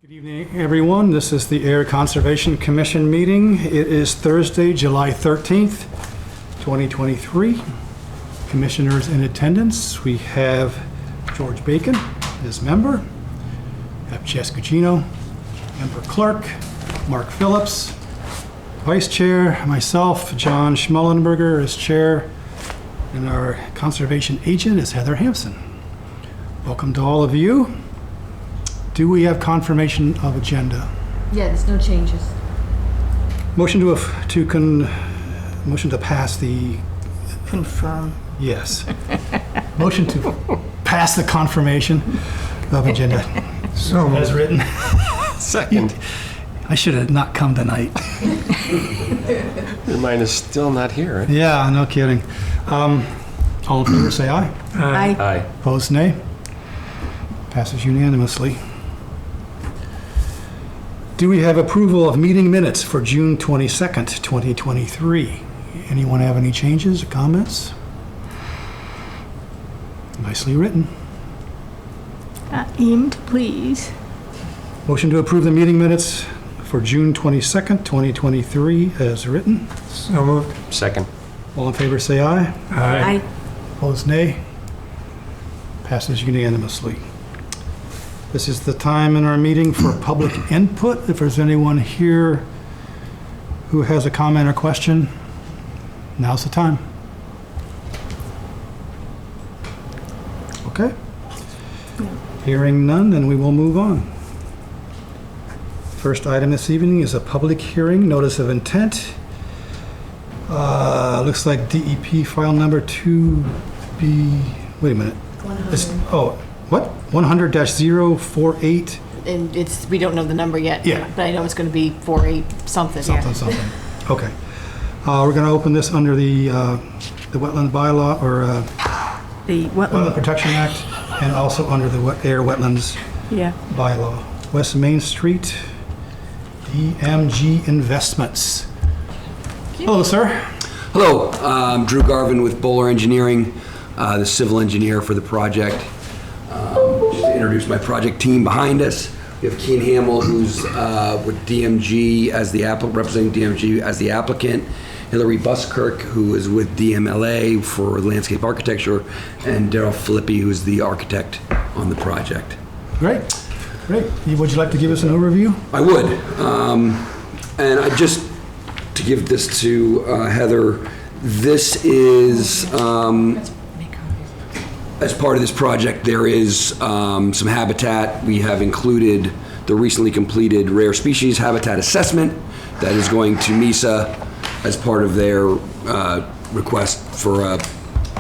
Good evening, everyone. This is the Ayer Conservation Commission meeting. It is Thursday, July 13th, 2023. Commissioners in attendance. We have George Bacon as member. We have Jess Gugino, member clerk. Mark Phillips, vice chair. Myself, John Schmellenberger as chair. And our conservation agent is Heather Hampson. Welcome to all of you. Do we have confirmation of agenda? Yeah, there's no changes. Motion to pass the... Confirm. Yes. Motion to pass the confirmation of agenda. So As written. second. I should have not come tonight. Your mind is still not here. Right? Yeah, no kidding. All in favor, say aye. Aye. Aye. Opposed, nay. Passes unanimously. Do we have approval of meeting minutes for June 22nd, 2023? Anyone have any changes or comments? Nicely written. Aimed, please. Motion to approve the meeting minutes for June 22nd, 2023 as written. So moved. Second. All in favor, say aye. Aye. Opposed, nay. Passes unanimously. This is the time in our meeting for public input. If there's anyone here who has a comment or question, now's the time. Okay? Hearing none, then we will move on. First item this evening is a public hearing, notice of intent. Looks like DEP file number 2B, wait a minute. 100. What? 100-048 And we don't know the number yet. Yeah. But I know it's going to be 48 something. something. Okay. We're going to open this under the wetland bylaw or The Wetland wetland. Protection Act and also under the Ayer Wetlands Yeah. bylaw. West Main Street, DMG Investments. Hello, sir. Hello, I'm Drew Garvin with Bowler Engineering, the civil engineer for the project. Just to introduce my project team behind us, we have Keen Hamill, who's with DMG as the representing DMG as the applicant, Hillary Buskirk, who is with DMLA for landscape architecture, and Daryl Filippi, who's the architect on the project. Great. Would you like to give us an overview? I would. And I just, to give this to Heather, this is, as part of this project, there is some habitat. We have included the recently completed rare species habitat assessment that is going to MISA as part of their request for a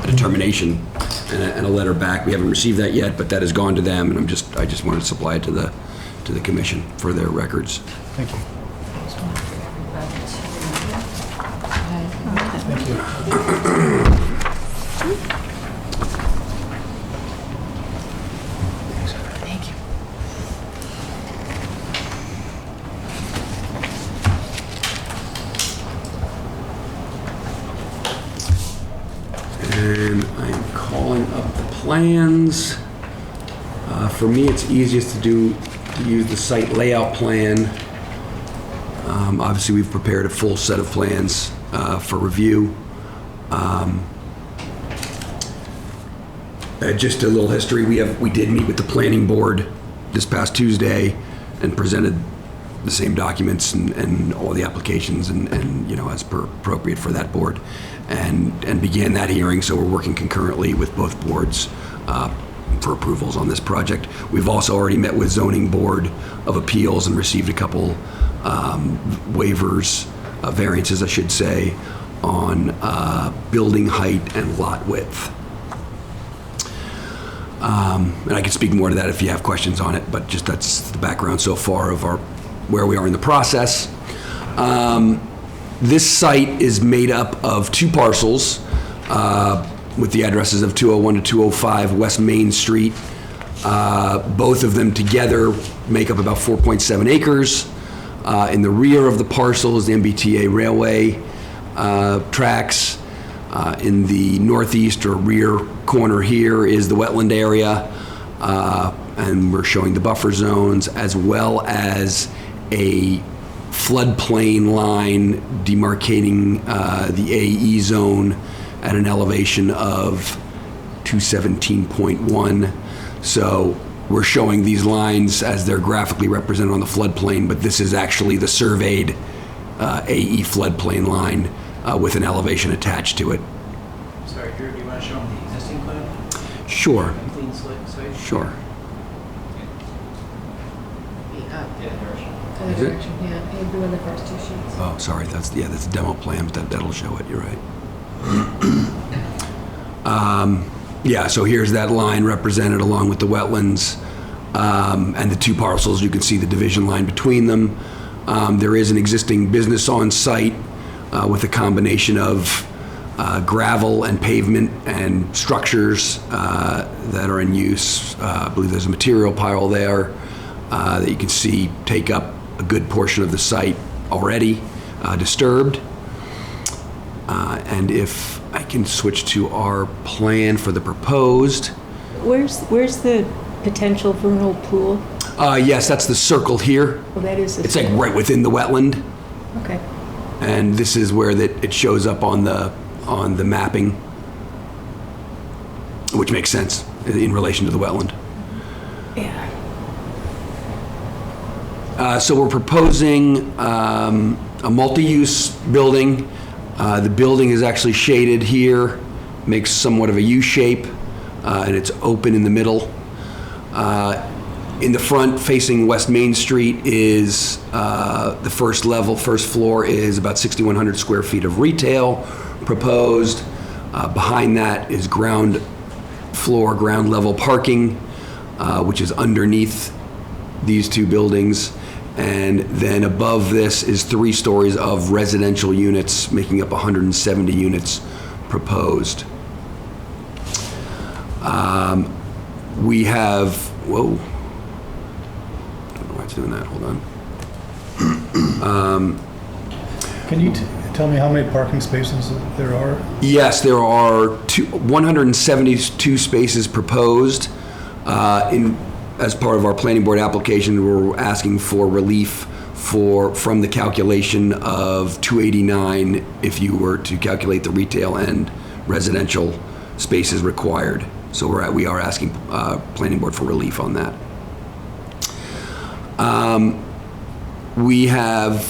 determination and a letter back. We haven't received that yet, but that has gone to them, and I just wanted to supply it to the commission for their records. Thank you. Thank you. And I'm calling up the plans. For me, it's easiest to use the site layout plan. Obviously, we've prepared a full set of plans for review. Just a little history. We did meet with the planning board this past Tuesday and presented the same documents and all the applications and as per appropriate for that board and began that hearing. So we're working concurrently with both boards for approvals on this project. We've also already met with Zoning Board of Appeals and received a couple waivers, variances I should say, on building height and lot width. And I can speak more to that if you have questions on it, but just that's the background so far of where we are in the process. This site is made up of two parcels with the addresses of 201 to 205 West Main Street. Both of them together make up about 4.7 acres. In the rear of the parcel is the MBTA railway tracks. In the northeast or rear corner here is the wetland area. and we're showing the buffer zones as well as a floodplain line demarcating the AE zone at an elevation of 217.1. So we're showing these lines as they're graphically represented on the floodplain, but this is actually the surveyed AE floodplain line with an elevation attached to it. Sorry, Drew, do you want to show them the existing plan? Sure, And clean slate site? sure. Yeah, Yeah, direction. other Is it? direction, yeah, and doing the first two sheets. Oh, sorry, that's a demo plan, but that'll show it, you're right. Yeah, so here's that line represented along with the wetlands and the two parcels. You can see the division line between them. There is an existing business on site with a combination of gravel and pavement and structures that are in use. I believe there's a material pile there that you can see take up a good portion of the site already disturbed. And if I can switch to our plan for the proposed. Where's the potential vernal pool? Yes, that's the circle here. Oh, that is. It's like right within the wetland. Okay. And this is where it shows up on the mapping, which makes sense in relation to the wetland. Yeah. So we're proposing a multi-use building. The building is actually shaded here, makes somewhat of a U shape, and it's open in the middle. In the front, facing West Main Street, is the first floor is about 6,100 square feet of retail proposed. Behind that is ground level parking, which is underneath these two buildings. And then above this is 3 stories of residential units, making up 170 units proposed. We have, whoa, don't know why it's doing that, hold on. Can you tell me how many parking spaces there are? Yes, there are 172 spaces proposed. As part of our planning board application, we're asking for relief from the calculation of 289 if you were to calculate the retail and residential spaces required. So we are asking planning board for relief on that. We have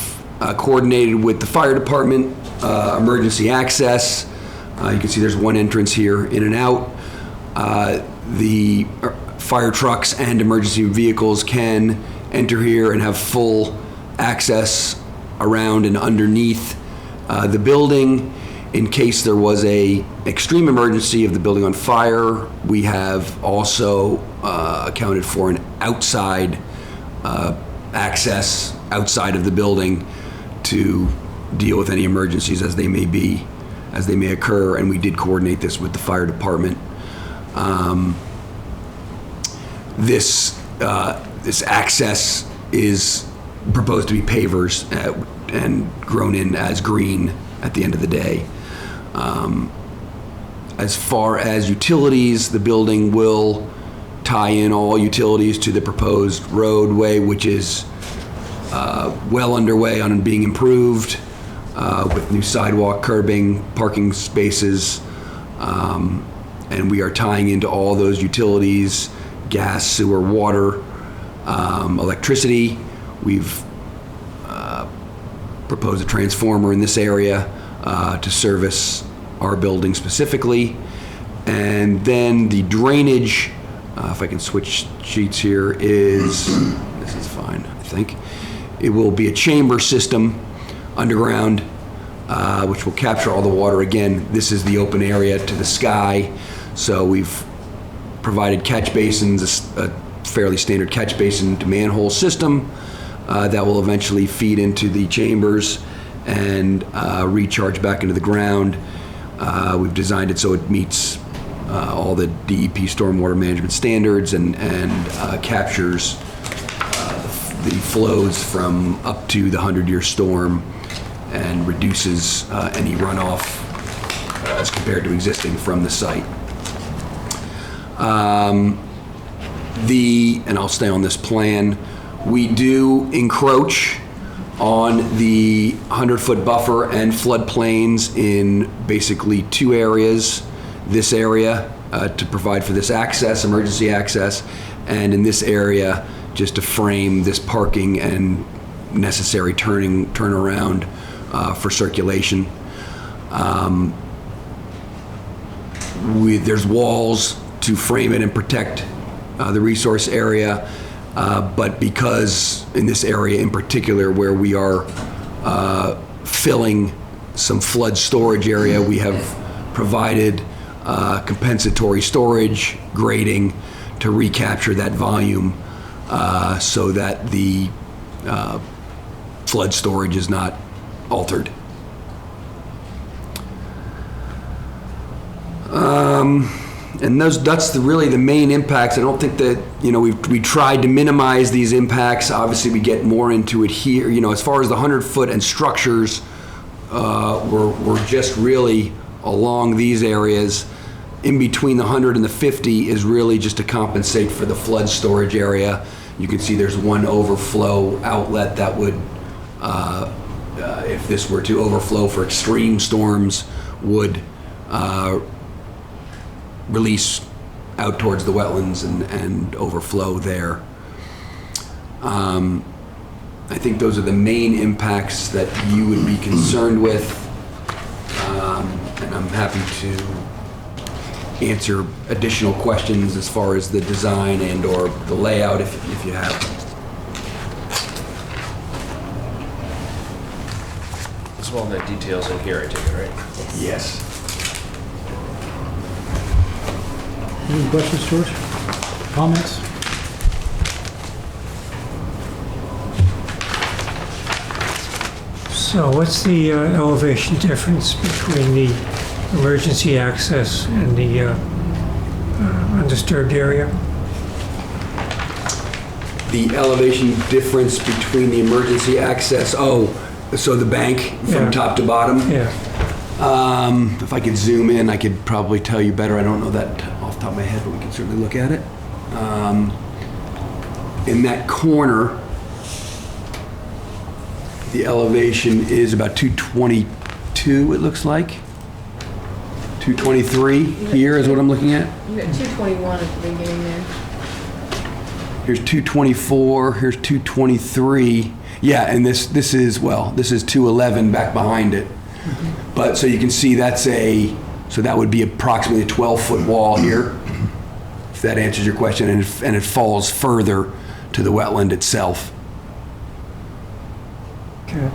coordinated with the fire department, emergency access. You can see there's one entrance here in and out. The fire trucks and emergency vehicles can enter here and have full access around and underneath the building. In case there was a extreme emergency of the building on fire, we have also accounted for an outside access outside of the building to deal with any emergencies as they may occur, and we did coordinate this with the fire department. This access is proposed to be pavers and grown in as green at the end of the day. As far as utilities, the building will tie in all utilities to the proposed roadway, which is well underway on being improved with new sidewalk, curbing, parking spaces, and we are tying into all those utilities: gas, sewer, water, electricity. We've proposed a transformer in this area to service our building specifically. And then the drainage, if I can switch sheets here, this is fine, I think. It will be a chamber system underground, which will capture all the water. Again, this is the open area to the sky. So we've provided catch basins, a fairly standard catch basin to manhole system that will eventually feed into the chambers and recharge back into the ground. We've designed it so it meets all the DEP stormwater management standards and captures the flows from up to the 100-year storm and reduces any runoff as compared to existing from the site. and I'll stay on this plan, we do encroach on the 100-foot buffer and floodplains in basically two areas. This area to provide for this access, emergency access, and in this area just to frame this parking and necessary turnaround for circulation. There's walls to frame it and protect the resource area, but because in this area in particular where we are filling some flood storage area, we have provided compensatory storage grading to recapture that volume so that the flood storage is not altered. And that's really the main impacts. I don't think that, we tried to minimize these impacts. Obviously, we get more into it here. As far as the 100-foot and structures, we're just really along these areas. In between the 100 and the 50 is really just to compensate for the flood storage area. You can see there's one overflow outlet that would, if this were to overflow for extreme storms, would release out towards the wetlands and overflow there. I think those are the main impacts that you would be concerned with, and I'm happy to answer additional questions as far as the design and or the layout if you have. This all that details in here, I take it, right? Yes. Any questions, George? Comments? So what's the elevation difference between the emergency access and the undisturbed area? The elevation difference between the emergency access, so the bank from Yeah. top to bottom? Yeah, If I could zoom in, I could probably tell you better. I don't know that off the top of my head, but we can certainly look at it. In that corner, the elevation is about 222, it looks like. 223 here is what I'm looking at. You got 221 at the beginning there. Here's 224, here's 223. Yeah, and this is 211 back behind it. But so you can see so that would be approximately a 12-foot wall here, if that answers your question, and it falls further to the wetland itself. okay,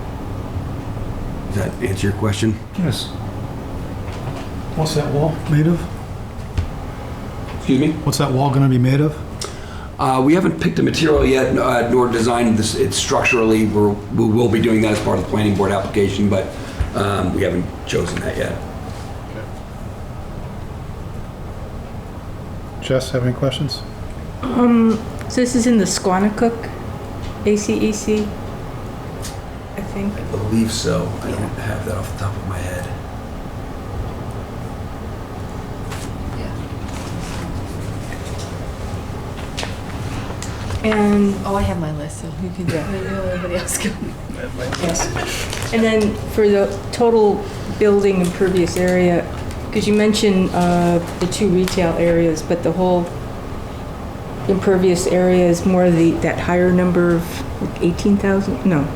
Does that answer your question? yes. What's that wall made of? Excuse me? What's that wall going to be made of? We haven't picked a material yet, nor designed this. It's structurally, we will be doing that as part of the planning board application, but we haven't chosen that yet. Jess, have any questions? So this is in the Squanicook ACEC, I think. I believe so. I don't have that off the top of my head. And Oh, I have my list, so you can, everybody else can. yes. And then for the total building impervious area, because you mentioned the two retail areas, but the whole impervious area is more that higher number of like 18,000? No.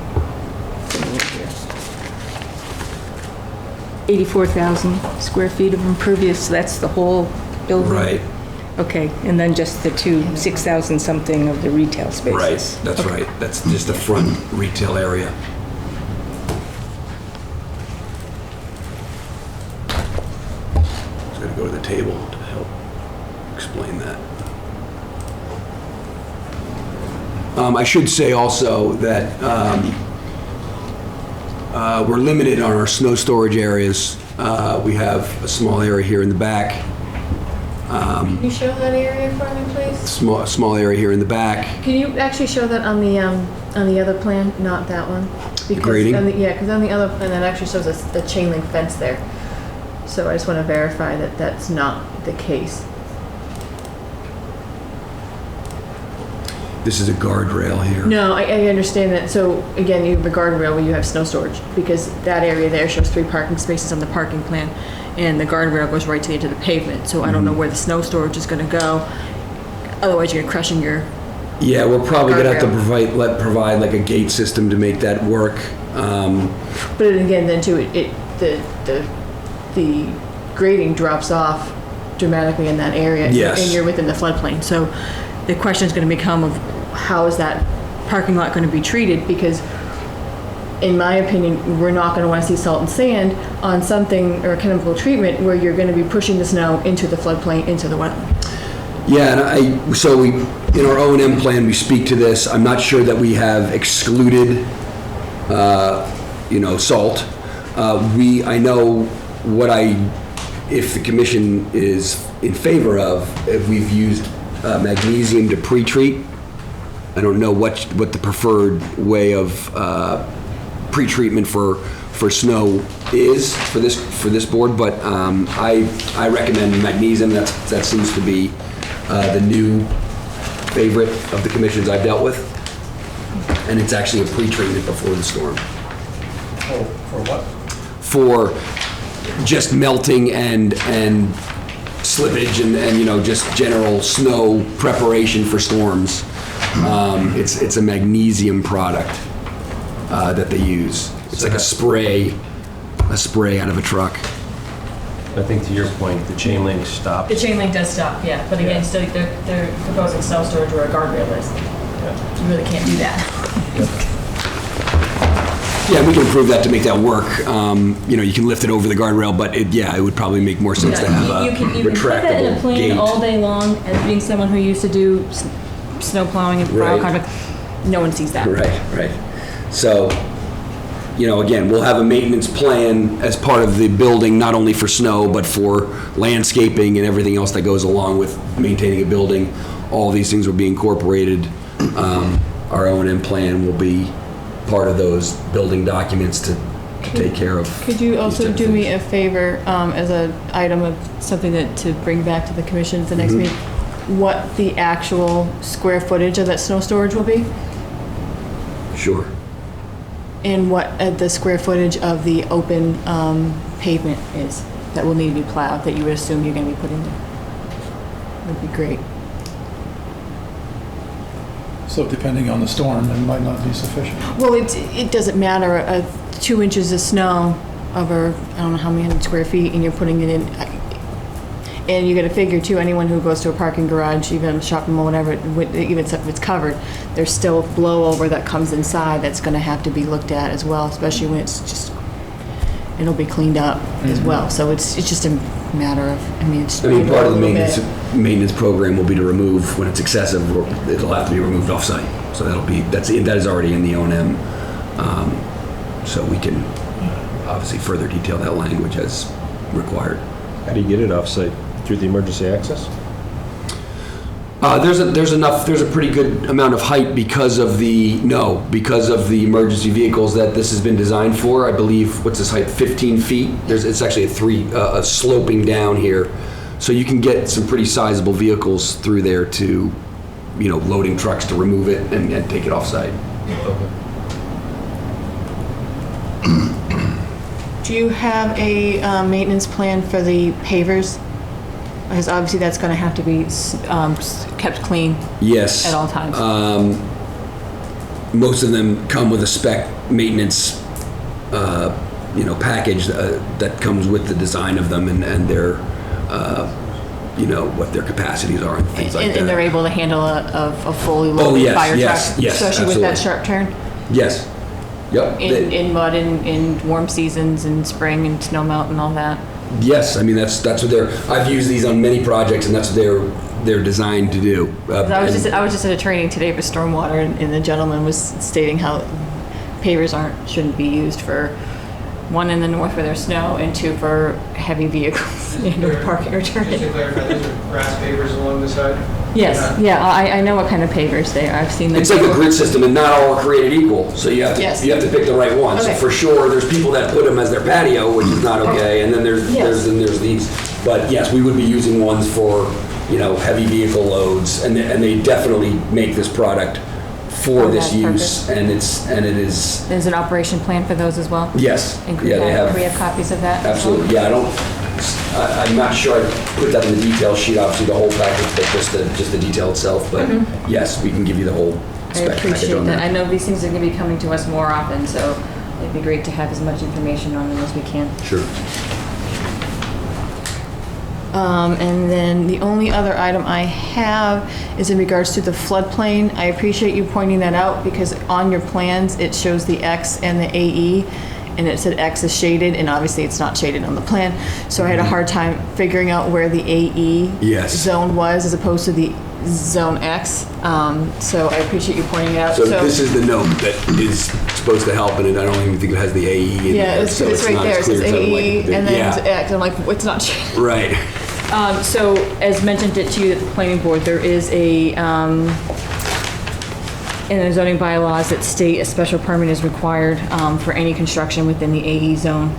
84,000 square feet of impervious, so that's the whole building? Right. Okay, and then just the 6,000 something of the retail spaces? Right, that's right. That's just the front retail area. Just gotta go to the table to help explain that. I should say also that we're limited on our snow storage areas. We have a small area here in the back. Can you show that area for me, please? Small area here in the back. Can you actually show that on the other plan, not that one? Because grading? because on the other plan, that actually shows us a chain link fence there. So I just want to verify that that's not the case. This is a guardrail here. No, I understand that. So again, you have a guardrail where you have snow storage, because that area there shows 3 parking spaces on the parking plan, and the guardrail goes right to the edge of the pavement. So I don't know where the snow storage is gonna go. Otherwise, you're crushing your, Yeah, we're probably gonna have to Guardrail. provide like a gate system to make that work. but again, then too, the grading drops off dramatically in that area. Yes. And you're within the floodplain. So the question is gonna become of how is that parking lot gonna be treated? Because in my opinion, we're not gonna wanna see salt and sand on something, or chemical treatment, where you're gonna be pushing the snow into the floodplain, into the wetland. Yeah, and so in our O&M plan, we speak to this. I'm not sure that we have excluded, salt. I know if the commission is in favor of, if we've used magnesium to pre-treat. I don't know what the preferred way of pre-treatment for snow is for this board, but I recommend magnesium. That seems to be the new favorite of the commissions I've dealt with, and it's actually a pre-treatment before the storm. Oh, for what? For just melting and slippage and just general snow preparation for storms. It's a magnesium product that they use. It's like a spray out of a truck. I think to your point, the chain link stopped. The chain link does stop, yeah, but again, still, they're proposing snow storage where a guardrail is. You really can't do that. Yeah, we can improve that to make that work. You can lift it over the guardrail, but it would probably make more sense to have a You can put that in a retractable plan gate. all day long, as being someone who used to do snow plowing and plow Right. kind of, no one sees that. Right. So, again, we'll have a maintenance plan as part of the building, not only for snow, but for landscaping and everything else that goes along with maintaining a building. All these things will be incorporated. Our O&M plan will be part of those building documents to take care of. Could you these also type of do me things. a favor, as an item of something to bring back to the commission at the next meeting? What the actual square footage of that snow storage will be? Sure. And what the square footage of the open pavement is that will need to be plowed, that you would assume you're gonna be putting there? Would be great. So depending on the storm, it might not be sufficient. Well, it doesn't matter, 2 inches of snow over, I don't know how many hundred square feet, and you're putting it in. And you gotta figure too, anyone who goes to a parking garage, even a shopping mall, whatever, even if it's covered, there's still blowover that comes inside that's gonna have to be looked at as well, especially when it's just, it'll be cleaned up as well. So it's just a matter of, it's. Part of the a little maintenance bit. maintenance program will be to remove, when it's excessive, or it'll have to be removed off-site. So that is already in the O&M. So we can obviously further detail that language as required. How do you get it off-site? Through the emergency access? There's a pretty good amount of height because of the emergency vehicles that this has been designed for. I believe, what's this height, 15 feet? It's actually a sloping down here. So you can get some pretty sizable vehicles through there to, loading trucks to remove it and take it off-site. Do you have a maintenance plan for the pavers? Because obviously that's gonna have to be kept clean Yes. at all times. Most of them come with a spec maintenance, package that comes with the design of them and their, what their capacities are and things like that. And they're able to handle a fully Oh, loaded yes, fire yes, truck? yes, Especially with that absolutely. sharp turn? Yes. Yep. In mud, in warm seasons, in spring, and snow melt and all that? Yes, that's what I've used these on many projects, and that's what they're designed to do. 'Cause I was just at a training today for stormwater, and the gentleman was stating how pavers shouldn't be used for, 1, in the north for their snow, and 2, for heavy vehicles and parking or Just to turning. clarify, those are grass pavers along the side? Yes, yeah, I know what kind of pavers they are. I've seen them. It's like a grid system, and not all are created equal, so you have Yes. to pick the right one. So Okay. for sure, there's people that put them as their patio, which is not okay, and then there's Yes. these. But yes, we would be using ones for heavy vehicle loads, and they definitely make this product for Oh, this that's use, perfect. and it is, There's an operation plan for those as well? yes, And yeah, they have. we have copies of that? as well? Absolutely, yeah, I'm not sure I put that in the detail sheet, obviously the whole package, but just the detail itself, but yes, we can give you the whole I spec package appreciate on that. I that. know these things are going to be coming to us more often, so it'd be great to have as much information on them as we can. Sure. And then the only other item I have is in regards to the floodplain. I appreciate you pointing that out because on your plans, it shows the X and the AE, and it said X is shaded, and obviously it's not shaded on the plan. So I had a hard time figuring out where the AE Yes. zone was as opposed to the zone X. So I appreciate you pointing it out. So this is the note that is supposed to help, and I don't even think it has the AE in Yeah, there, it's so right not there. as It says clear as I would like AE it to be. and then Yeah. it's X. I'm like, it's not shaded. Right. So, as mentioned it to you at the planning board, there is in the zoning bylaws that state a special permit is required for any construction within the AE zone.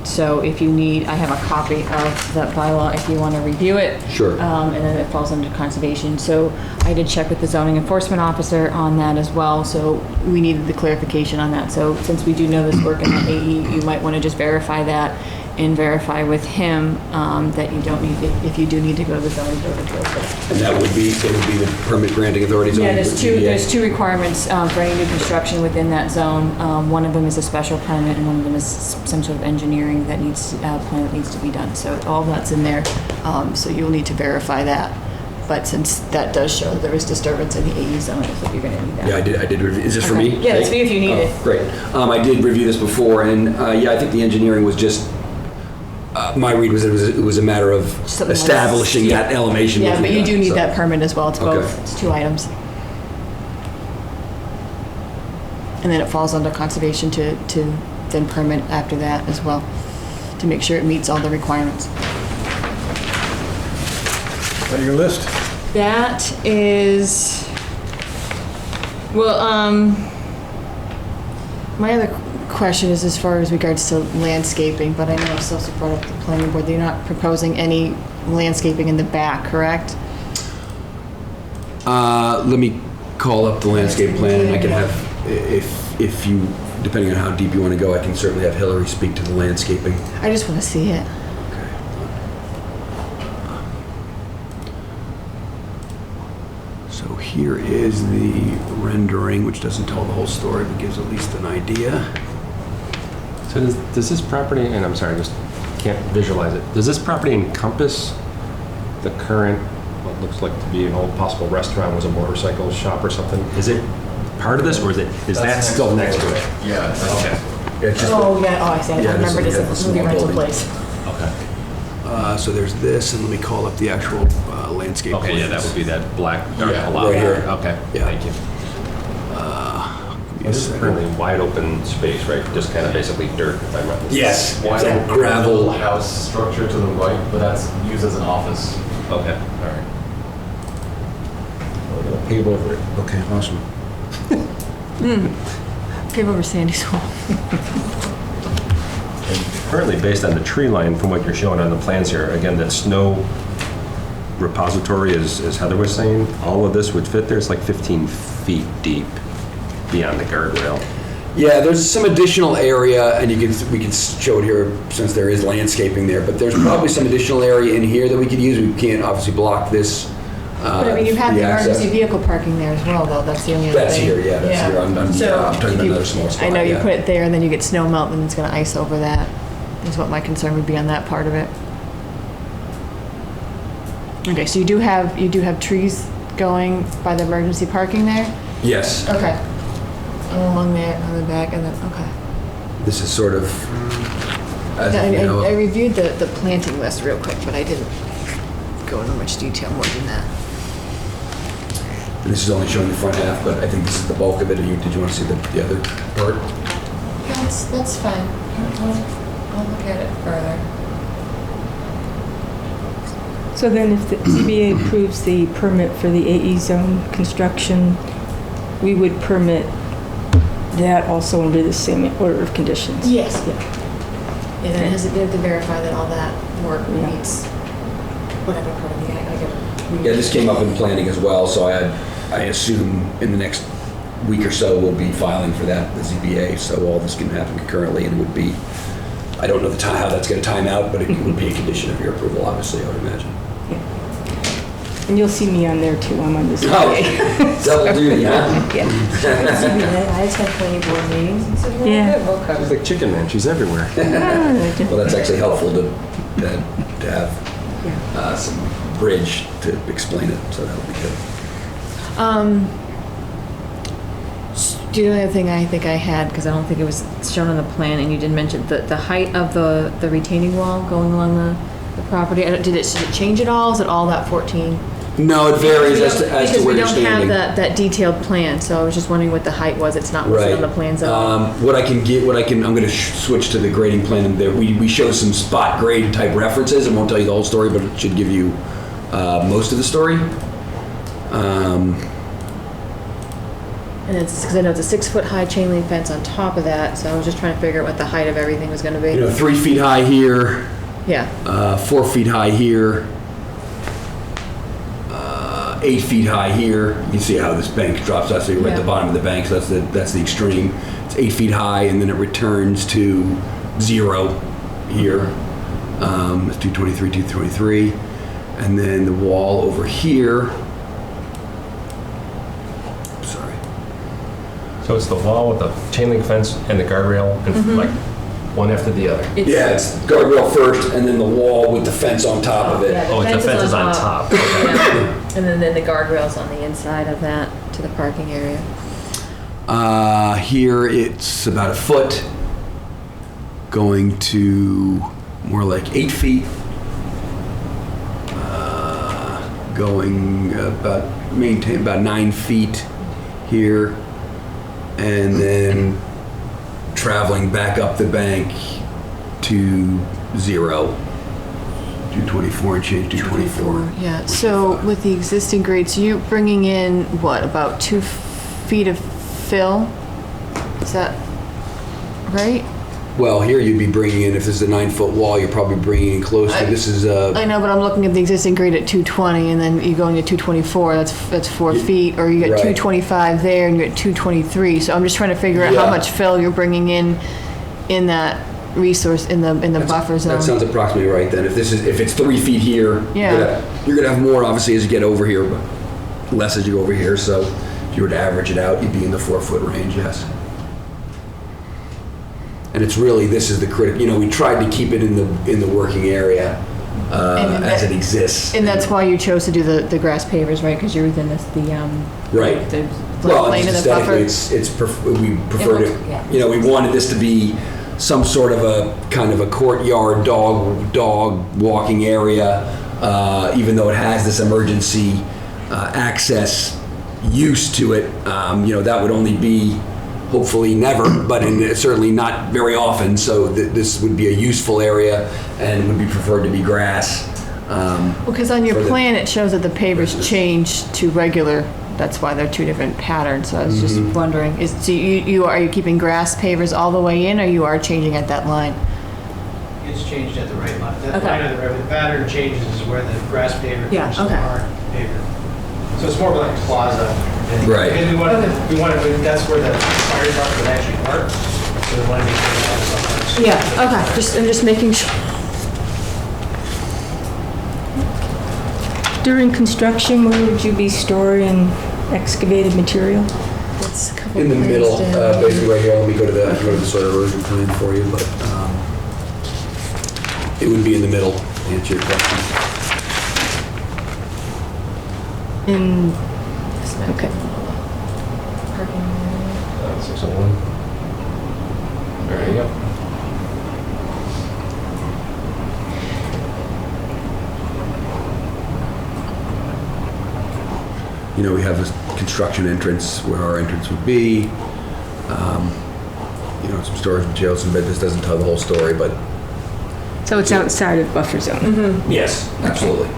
So if you need, I have a copy of that bylaw if you want to review it. Sure. And then it falls under conservation. So I did check with the zoning enforcement officer on that as well, so we needed the clarification on that. So since we do know this work in the AE, you might want to just verify that and verify with him that you don't need, if you do need to go to the zoning board of appeals. And that would be the permit granting authority zone? Yeah, there's ZBA? there's two requirements for any new construction within that zone. One of them is a special permit, and one of them is some sort of engineering that needs, plan that needs to be done. So all that's in there, so you'll need to verify that. But since that does show there is disturbance in the AE zone, I think you're gonna need that. Yeah, I did review, is this for Okay. me? Yeah, it's for you if you need it. Great. I did review this before, and I think the engineering was just, my read was it was a matter of Something like- establishing yeah. that elevation. Yeah, before but you do need so- that permit as well. It's both, Okay. it's two items. And then it falls under conservation to then permit after that as well, to make sure it meets all the requirements. Is that your list? That is, well, my other question is as far as regards to landscaping, but I know it's also brought up the planning board, they're not proposing any landscaping in the back, correct? Let me call up the landscape plan, and I can have, if you, depending on how deep you want to go, I can certainly have Hillary speak to the landscaping. I just want to see it. So here is the rendering, which doesn't tell the whole story, but gives at least an idea. So does this property, and I'm sorry, I just can't visualize it. Does this property encompass the current, what looks like to be an old possible restaurant, was a motorcycle shop or something? Is it part of this, or is that still next to it? Yeah. Okay. It's just, Oh, yeah, oh, I see, I Yeah, remember this this is- yeah, as the a movie small rental building. place. Okay. so there's this, and let me call up the actual landscape. Okay, yeah, that plans. would be that black dark Yeah, blob. right here. Okay, Yeah. thank you. Give me a This is second. currently wide open space, right? Just kind of basically dirt, if I'm not mistaken. Yes, Wide so open gravel. little house structure to the right, but that's used as an office. Okay, all right. We're gonna pave over it. Okay, awesome. Pave over Sandy's home. And currently, based on the tree line, from what you're showing on the plans here, again, that snow repository, as Heather was saying, all of this would fit there. It's like 15 feet deep beyond the guardrail. Yeah, there's some additional area, and we can show it here since there is landscaping there, but there's probably some additional area in here that we could use. We can't obviously block this. But I mean, you have the access. emergency vehicle parking there as well, though, that's the only other thing. That's here, yeah, that's here. I'm So I'm talking if about you- another small spot. I know you yeah. put it there and then you get snow melt and it's gonna ice over that, is what my concern would be on that part of it. Okay, so you do have trees going by the emergency parking there? Yes, Okay. Along there, on the back, and then, okay. this is sort of, as, I you know, reviewed the planting list real quick, but I didn't go into much detail more than that. this is only showing the front half, but I think this is the bulk of it. Did you want to see the other part? That's fine. I'll look at it further. So then if the ZBA approves the permit for the AE zone construction, we would permit that also under the same order of conditions? Yes. Yeah, then it has, they have to verify that all that work Yeah. meets whatever part of the, I get. Yeah, this came up in planning as well, so I assume in the next week or so, we'll be filing for that, the ZBA, so all this can happen concurrently, and it would be, I don't know the time, how that's gonna time out, but it would be a condition of your approval, obviously, I would imagine. And you'll see me on there too, I'm on this. Oh, double duty, huh? Yeah. I attend planning board meetings and said, Yeah. well, good, She's like Chicken Man, she's everywhere. Well, that's actually helpful to have some bridge to explain it, so that would be good. The only other thing I think I had, because I don't think it was shown on the plan, and you didn't mention, the height of the retaining wall going along the property, did it change at all? Is it all that 14? No, it varies as to Because where we you're don't standing. have that detailed plan, so I was just wondering what the height was. It's not listed on the plans at all. I'm going to switch to the grading plan. There, we show some spot grade type references. I won't tell you the whole story, but it should give you most of the story. And it's, because I know it's a 6-foot high chain link fence on top of that, so I was just trying to figure out what the height of everything was gonna be. 3 feet high here, Yeah, 4 feet high here, 8 feet high here. You see how this bank drops out, so you're at the Yeah. bottom of the bank, so that's the extreme. It's 8 feet high, and then it returns to 0 here. It's 223, 223. And then the wall over here, sorry. So it's the wall with the chain link fence and the guardrail, and like one after the other. Yeah, it's guardrail first, and then the wall with the fence on top of it. Oh, the fence is on top. Okay. Yeah. And then the guardrail's on the inside of that to the parking area. Here it's about a foot, going to more like 8 feet, going maintain about 9 feet here, and then traveling back up the bank to 0, 224 and change, 224. Yeah, so with the existing grades, you bringing in, what, about 2 feet of fill? Is that right? Well, here you'd be bringing in, if this is a 9-foot wall, you're probably bringing in close to, this is I know, but I'm looking at the existing grade at 220, and then you go into 224, that's 4 feet, or you get Right. 225 there, and you're at 223, so I'm just trying to figure out how Yeah. much fill you're bringing in that resource, in the buffer zone. That sounds approximately right then. If it's 3 feet here, Yeah. you're gonna have more obviously as you get over here, but less as you go over here. So if you were to average it out, you'd be in the 4-foot range, yes. And it's really, this is the critical, we tried to keep it in the working area And as that- it exists. And that's why you chose to do the grass pavers, right? Because you're within Right. the Well, lane of just the buffer. aesthetically, we prefer looks- to, yeah. we wanted this to be some sort of a kind of a courtyard dog walking area, even though it has this emergency access use to it. That would only be hopefully never, but certainly not very often. So this would be a useful area and would be preferred to be grass. Because on your for the- plan, it shows that the pavers changed to regular. That's why they're two different patterns. So I was just Mm-hmm. wondering, are you keeping grass pavers all the way in, or you are changing at that line? It's changed at the right line. That Okay. line of the pattern changes is where the grass paver Yeah, comes to okay. our paver. So it's more like a plaza. thing. Right. And that's where the fire truck would actually park. So we wanted to make sure that was on our. Okay. I'm just making sure. During construction, where would you be storing excavated material? It's a couple In the plans middle, down. basically right here. Let me go to the soil erosion plan for you, but it would be in the middle. To answer your question. In, Okay. Parking area. 601. There you go. We have this construction entrance where our entrance would be. Some storage materials, some bed. This doesn't tell the whole story, but so it's outside of buffer zone? yes, absolutely.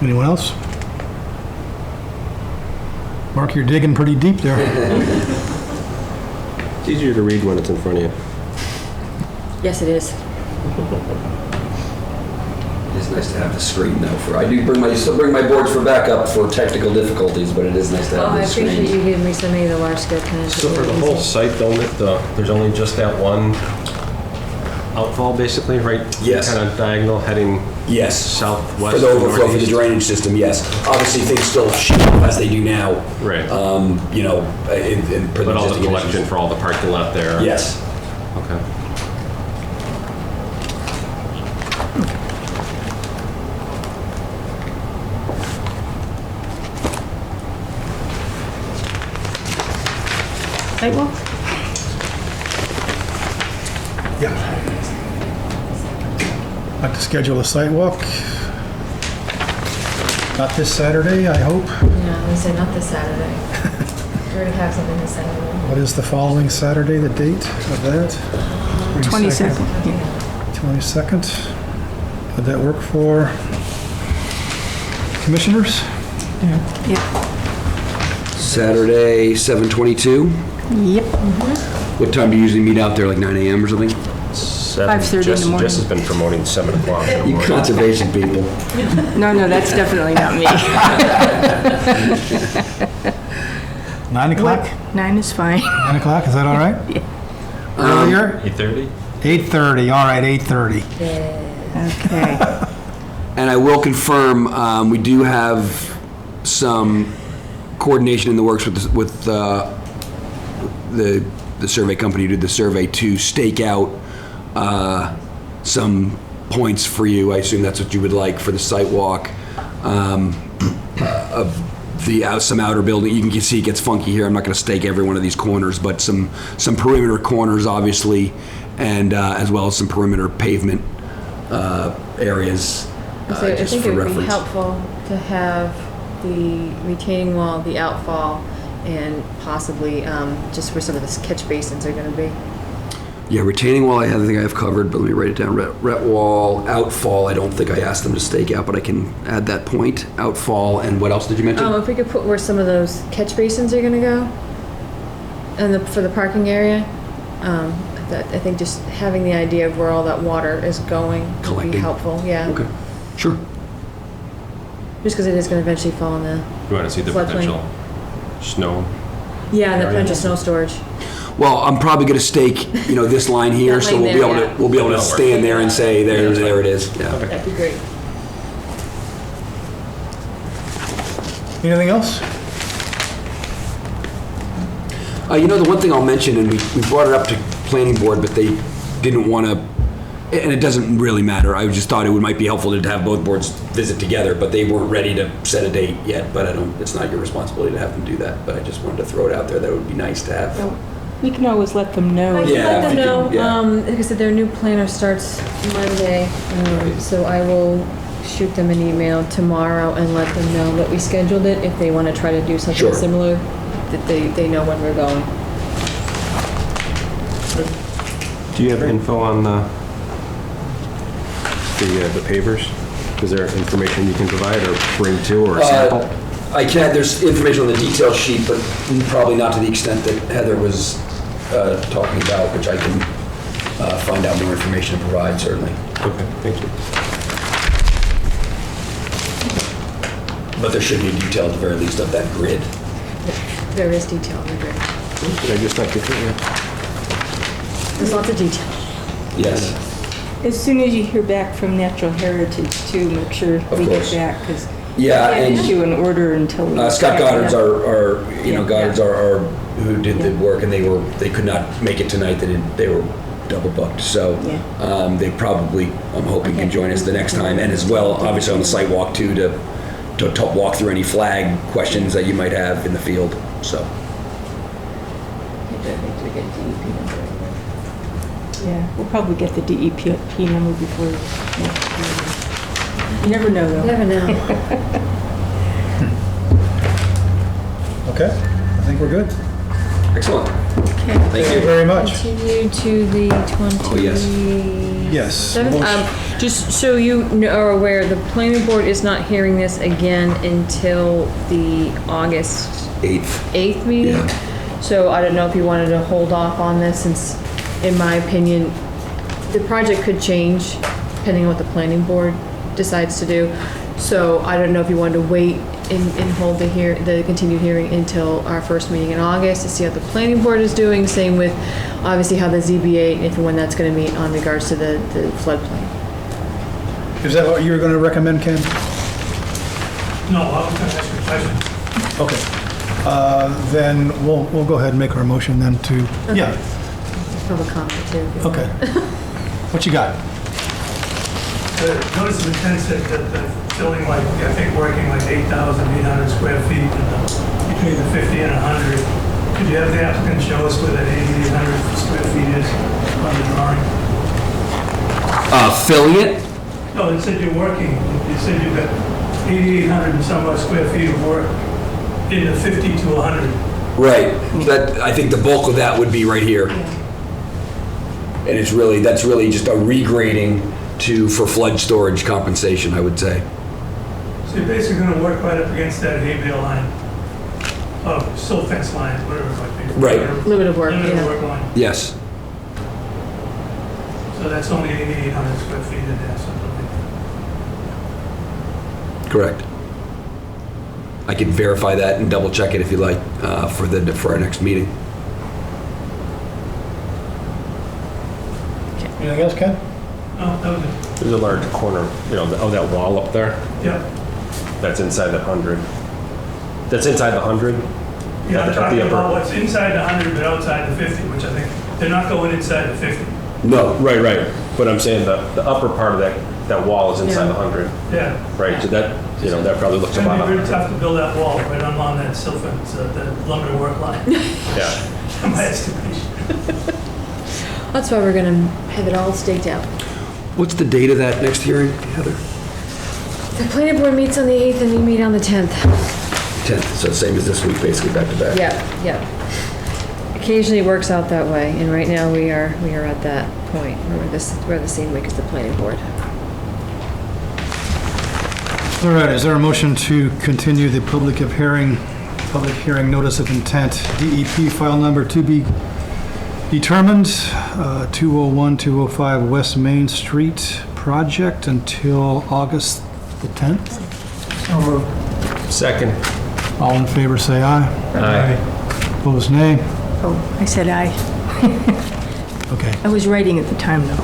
Anyone else? Mark, you're digging pretty deep there. It's easier to read when it's in front of you. Yes, it is. It is nice to have the screen though. I still bring my boards for backup for technical difficulties, but it is nice to have the screen. you giving me some of the large scale plans. So for the whole site, though, there's only just that one outfall, basically, right? Yes. Kind of diagonal heading Yes. southwest. For the overflow for the northeast. drainage system, yes. Obviously, things still sheet up as they do now. Right. You know, in per But all the existing collection conditions. for all the parking lot there. Yes. Okay. Sidewalk? Yeah. Like to schedule a site walk. Not this Saturday, I hope. No, we said not this Saturday. We're gonna have something this Saturday. What is the following Saturday, the date of that? 22nd. 22nd. Would that work for commissioners? Yep. Saturday, 7:22. Yep. What time do you usually meet out there, like 9 a.m. or something? 5:30 in the morning. Jess has been promoting 7 o'clock in the You morning. conservation people. No, that's definitely not me. 9 o'clock? 9 is fine. 9 o'clock, is that all right? Earlier? 8:30? 8:30, all right, 8:30. Okay. And I will confirm, we do have some coordination in the works with the survey company who did the survey to stake out some points for you. I assume that's what you would like for the site walk. Of some outer building. You can see it gets funky here. I'm not going to stake every one of these corners, but some perimeter corners, obviously, and as well as some perimeter pavement areas. So I just think for it would be reference. helpful to have the retaining wall, the outfall, and possibly just where some of the catch basins are gonna be. Yeah, retaining wall, I think I have covered, but let me write it down. Ret wall, outfall, I don't think I asked them to stake out, but I can add that point. Outfall, and what else did you mention? If we could put where some of those catch basins are gonna go, and for the parking area, I think just having the idea of where all that water is going would be Collecting. helpful, yeah. Okay, sure. Just because it is gonna eventually fall in the, You want to see the Floodplain. potential snow? yeah, the Area. potential snow storage. Well, I'm probably going to stake, this line here, That so line we'll be there, able yeah. to, we'll be able to That'll work. stand there and say, there it is. Yeah. That'd be great. Anything else? The one thing I'll mention, and we brought it up to planning board, but they didn't want to, and it doesn't really matter. I just thought it might be helpful to have both boards visit together, but they weren't ready to set a date yet. But it's not your responsibility to have them do that. But I just wanted to throw it out there. That it would be nice to have. We can always let them know. I can Yeah, let if them you know, can, yeah. like I said, their new planner starts Monday, so I will shoot them an email tomorrow and let them know that we scheduled it, if they want to try to do something Sure. similar, that they know when we're going. Do you have info on the pavers? Is there information you can provide or bring to or a sample? I can. There's information on the detail sheet, but probably not to the extent that Heather was talking about, which I can find out more information and provide, certainly. Okay, thank you. But there should be a detail at the very least of that grid. There is detail in the grid. Did I just not get to it? There's lots of detail. Yes. As soon as you hear back from Natural Heritage too, make sure we get course. back, because Yeah, we can't and issue an order until we. Scott Goddard's Yeah. Goddard's are who did the work, and they could not make it tonight. They were double booked, so Yeah. they probably, I'm hoping, can join us the next time, and as well, obviously on the site walk too, to walk through any flag questions that you might have in the field. So Yeah, we'll probably get the DEP number before. You never know though. Never know. Okay, I think we're good. excellent. Okay. Thank Thank you you. very much. Continue to the 20. Oh, yes. Yes. Seventh, Motion- just so you are aware, the planning board is not hearing this again until the August 8th meeting. Yeah. So I don't know if you wanted to hold off on this, since, in my opinion, the project could change depending on what the planning board decides to do. So I don't know if you wanted to wait and hold the continued hearing until our first meeting in August to see how the planning board is doing. Same with, obviously, how the ZBA, if and when that's going to meet on regards to the floodplain. Is that what you were going to recommend, Ken? No, I was going to ask you a question. Okay. Then we'll go ahead and make our motion then to, yeah, Public comment too. if you okay. want. What you got? The notice of intent said that the building, like, I think working like 8,800 square feet between the 50 and 100. Could you have the applicant show us where that 8,800 square feet is on the drawing? Filling it? No, it said you're working, you said you've got 8,800 and some odd square feet of work in the 50 to 100. Right. That, I think the bulk of that would be right here. And that's really just a regrading for flood storage compensation, I would say. So you're basically going to work right up against that hay bale line, silt fence line, whatever it might be. Right. Limited work, Limited yeah. work line. Yes. So that's only 8,800 square feet in there, something like that. Correct. I can verify that and double check it if you like for our next meeting. Anything else, Ken? No, that was it. There's a large corner, that wall up there, Yeah. that's inside the 100. That's inside the 100? Yeah, At I'm the talking upper- about what's inside the 100 but outside the 50, which I think, they're not going inside the 50. No. Right. But I'm saying the upper part of that wall is inside the 100, Yeah. right? So that, that probably looks It's going about to be really 100. tough to build that wall right along that silt fence, the limited work line, Yeah. my estimation. That's why we're gonna have it all staked out. What's the date of that next hearing, Heather? The planning board meets on the 8th and we meet on the 10th. 10th, so same as this week, basically back to back. Yeah. Occasionally it works out that way, and right now we are at that point where we're the same week as the planning board. All right, is there a motion to continue the public hearing notice of intent, DEP file number to be determined, 201-205 West Main Street project until August the 10th? Second. All in favor, say aye. Aye. Opposed, nay. Oh, I said aye. Okay. I was writing at the time, though.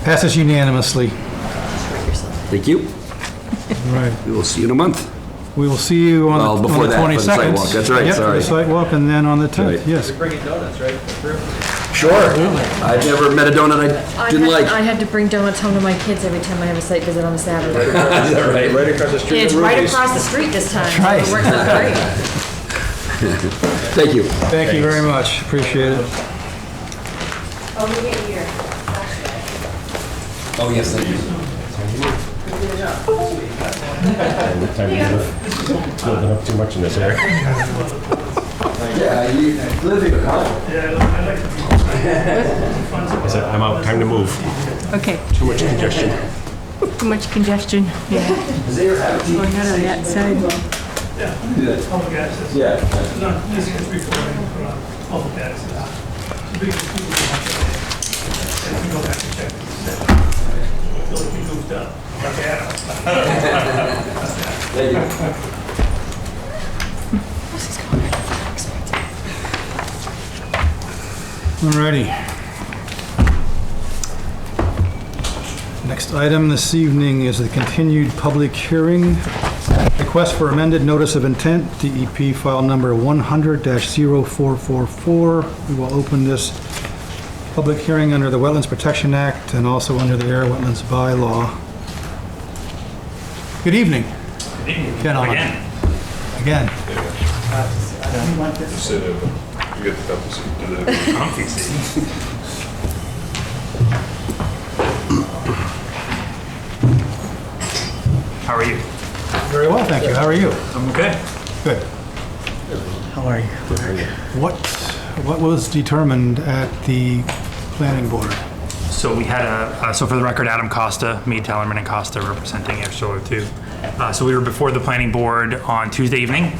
Passes unanimously. Thank you. All right. We will see you in a month. We will see you on Well, the before that, for the 22nd. sidewalk. That's right, Yep, for sorry. the sidewalk, and then on the 10th, Right. yes. Bringing donuts, right? Sure. I've never met a donut I didn't like. I had to bring donuts home to my kids every time I have a site visit on a Saturday. Is that right? Right across the And street it's from right Ruby's. across the street this time. so right. It works out great. Thank you. Thank you very much, appreciate it. Oh, we get here. Oh, yes, thank you. Time to move. Building up too much in this area. Yeah, you live here, huh? Yeah, I like to be. I said, I'm out, time to move. Okay, Too much congestion. too much congestion. Yeah, Does they ever have tea? going out on that side. Public access. Yeah. No, this is before I put on public access. The biggest people have to, if you go back and check this, I feel like you moved up. Like Adam. Thank you. Alrighty. Next item this evening is the continued public hearing. Request for amended notice of intent, DEP file number 100-0444. We will open this public hearing under the Wetlands Protection Act and also under the Air Wetlands Bylaw. Good evening. Good evening. Gentlemen. Again. Comfy seat. How are you? Very well, thank you. How are you? I'm good. Good. How are you? What was determined at the planning board? So we had so for the record, Adam Costa, me, Tellerman, and Costa representing Air Solar 2. So we were before the planning board on Tuesday evening.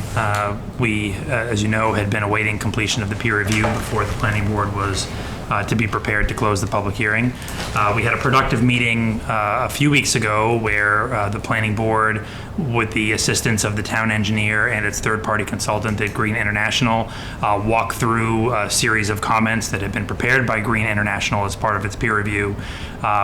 We, as you know, had been awaiting completion of the peer review before the planning board was to be prepared to close the public hearing. We had a productive meeting a few weeks ago where the planning board, with the assistance of the town engineer and its third-party consultant at Green International, walked through a series of comments that had been prepared by Green International as part of its peer review.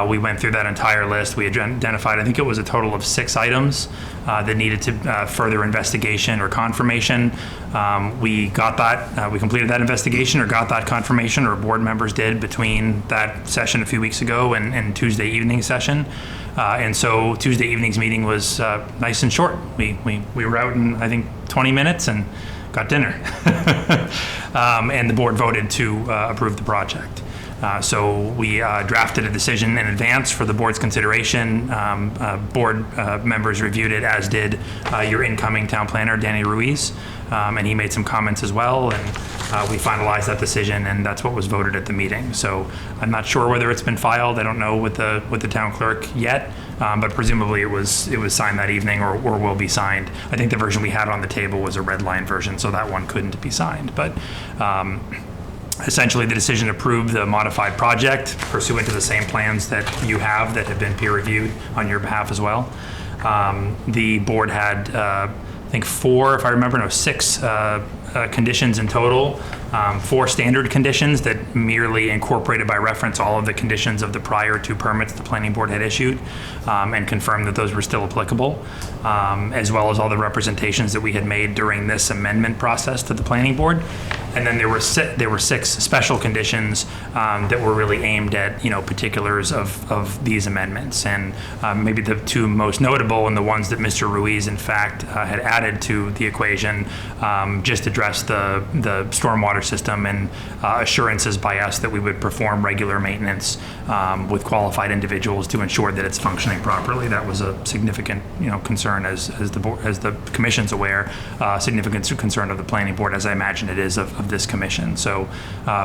We went through that entire list. We identified, I think it was a total of 6 items that needed to further investigation or confirmation. We got that, we completed that investigation or got that confirmation, or board members did, between that session a few weeks ago and Tuesday evening session. And so Tuesday evening's meeting was nice and short. We were out in, I think, 20 minutes and got dinner. And the board voted to approve the project. So we drafted a decision in advance for the board's consideration. Board members reviewed it, as did your incoming town planner, Danny Ruiz, and he made some comments as well, and we finalized that decision, and that's what was voted at the meeting. So I'm not sure whether it's been filed. I don't know with the town clerk yet, but presumably it was signed that evening or will be signed. I think the version we had on the table was a red line version, so that one couldn't be signed. But essentially, the decision approved the modified project pursuant to the same plans that you have that have been peer reviewed on your behalf as well. The board had, I think 6 conditions in total. 4 standard conditions that merely incorporated by reference all of the conditions of the prior 2 permits the planning board had issued, and confirmed that those were still applicable, as well as all the representations that we had made during this amendment process to the planning board. And then there were 6 special conditions that were really aimed at particulars of these amendments, and maybe the 2 most notable, and the ones that Mr. Ruiz in fact had added to the equation, just address the stormwater system and assurances by us that we would perform regular maintenance with qualified individuals to ensure that it's functioning properly. That was a significant concern, as the commission's aware, significant concern of the planning board, as I imagine it is of this commission. So